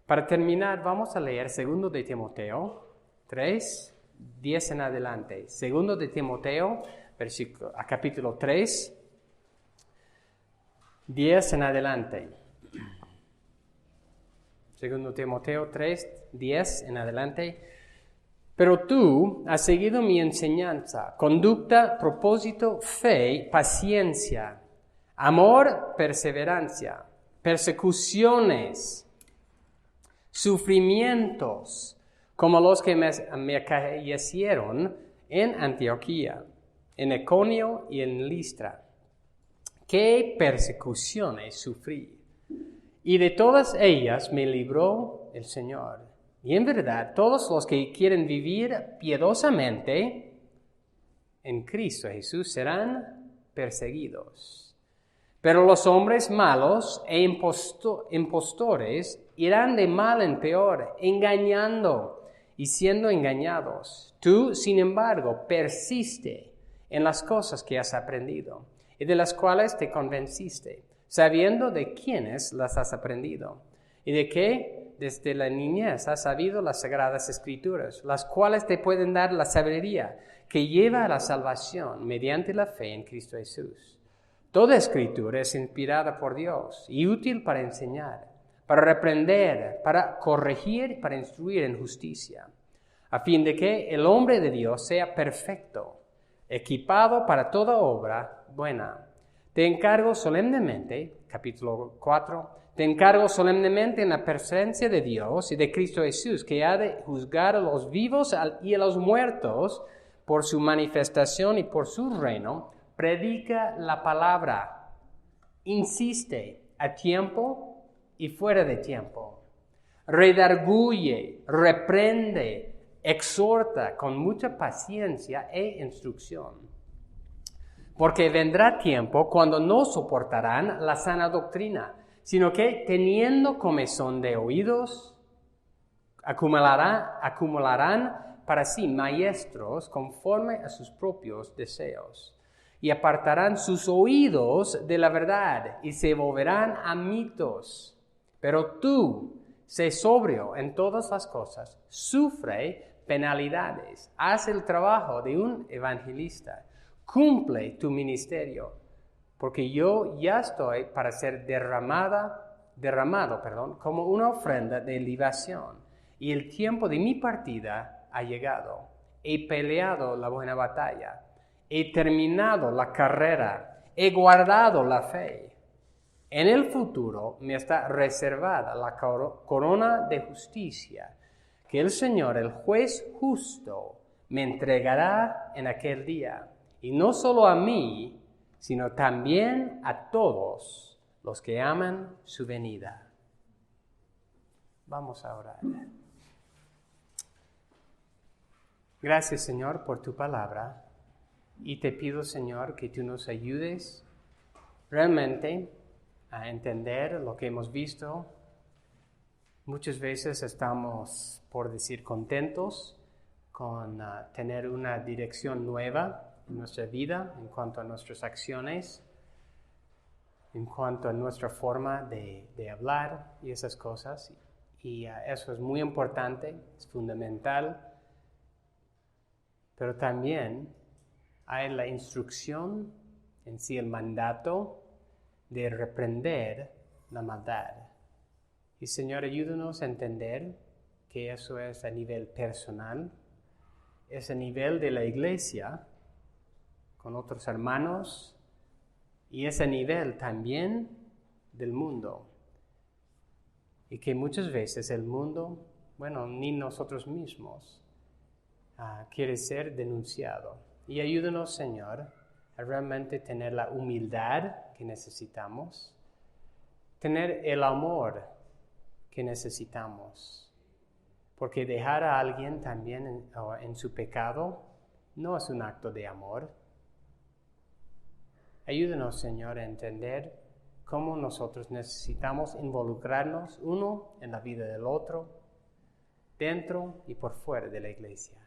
Para terminar, vamos a leer 2 de Timoteo 3, 10 en adelante. 2 de Timoteo, capítulo 3, 10 en adelante. 2 Timoteo 3, 10 en adelante. Pero tú has seguido mi enseñanza, conducta, propósito, fe, paciencia, amor, perseverancia, persecuciones, sufrimientos, como los que me acaecieron en Antioquía, en Iconio y en Listra. ¿Qué persecuciones sufrí? Y de todas ellas me libró el Señor. Y en verdad, todos los que quieren vivir piadosamente en Cristo Jesús serán perseguidos. Pero los hombres malos e impostores irán de mal en peor, engañando y siendo engañados. Tú, sin embargo, persiste en las cosas que has aprendido y de las cuales te convenciste, sabiendo de quiénes las has aprendido y de que desde la niñez has sabido las sagradas escrituras, las cuales te pueden dar la sabiduría que lleva a la salvación mediante la fe en Cristo Jesús. Toda escritura es inspirada por Dios y útil para enseñar, para reprender, para corregir y para instruir en justicia, a fin de que el hombre de Dios sea perfecto, equipado para toda obra buena. Te encargo solemnemente, capítulo 4, te encargo solemnemente en la presencia de Dios y de Cristo Jesús, que ha de juzgar a los vivos y a los muertos por su manifestación y por su reino. Predica la palabra, insiste a tiempo y fuera de tiempo. Redarguye, reprende, exhorta con mucha paciencia e instrucción. Porque vendrá tiempo cuando no soportarán la sana doctrina, sino que teniendo comezón de oídos, acumularán para sí maestros conforme a sus propios deseos, y apartarán sus oídos de la verdad, y se volverán a mitos. Pero tú, sé sobrio en todas las cosas, sufre penalidades, haz el trabajo de un evangelista, cumple tu ministerio, porque yo ya estoy para ser derramado, como una ofrenda de libación, y el tiempo de mi partida ha llegado. He peleado la buena batalla, he terminado la carrera, he guardado la fe. En el futuro me está reservada la corona de justicia, que el Señor, el juez justo, me entregará en aquel día, y no solo a mí, sino también a todos los que aman su venida. Vamos a orar. Gracias, Señor, por tu palabra, y te pido, Señor, que tú nos ayudes realmente a entender lo que hemos visto. Muchas veces estamos, por decir, contentos con tener una dirección nueva en nuestra vida, en cuanto a nuestras acciones, en cuanto a nuestra forma de hablar y esas cosas. Y eso es muy importante, es fundamental. Pero también hay la instrucción en sí, el mandato de reprender la maldad. Y Señor, ayúdanos a entender que eso es a nivel personal, es a nivel de la iglesia, con otros hermanos, y es a nivel también del mundo. Y que muchas veces el mundo, ni nosotros mismos, quiere ser denunciado. Y ayúdanos, Señor, a realmente tener la humildad que necesitamos, tener el amor que necesitamos. Porque dejar a alguien también en su pecado no es un acto de amor. Ayúdanos, Señor, a entender cómo nosotros necesitamos involucrarnos uno en la vida del otro, dentro y por fuera de la iglesia.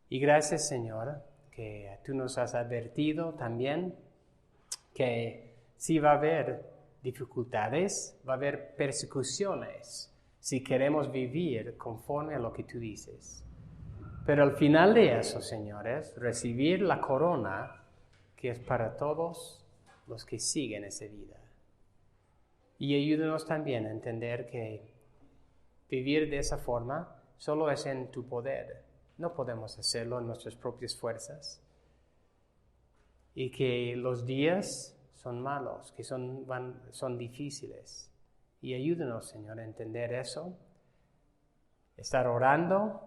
Y gracias, Señor, que tú nos has advertido también que sí va a haber dificultades, va a haber persecuciones, si queremos vivir conforme a lo que tú dices. Pero al final de eso, señores, recibir la corona que es para todos los que siguen esa vida. Y ayúdanos también a entender que vivir de esa forma solo es en tu poder. No podemos hacerlo en nuestras propias fuerzas. Y que los días son malos, que son difíciles. Y ayúdanos, Señor, a entender eso. Estar orando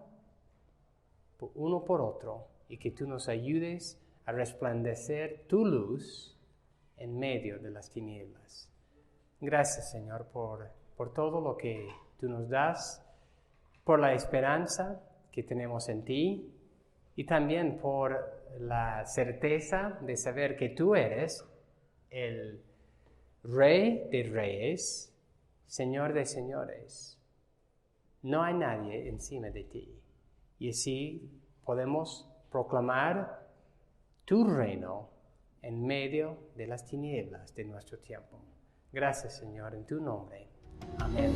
uno por otro y que tú nos ayudes a resplandecer tu luz en medio de las tinieblas. Gracias, Señor, por todo lo que tú nos das, por la esperanza que tenemos en ti y también por la certeza de saber que tú eres el Rey de Reyes, Señor de Señores. No hay nadie encima de ti. Y así podemos proclamar tu reino en medio de las tinieblas de nuestro tiempo. Gracias, Señor, en tu nombre. Amén.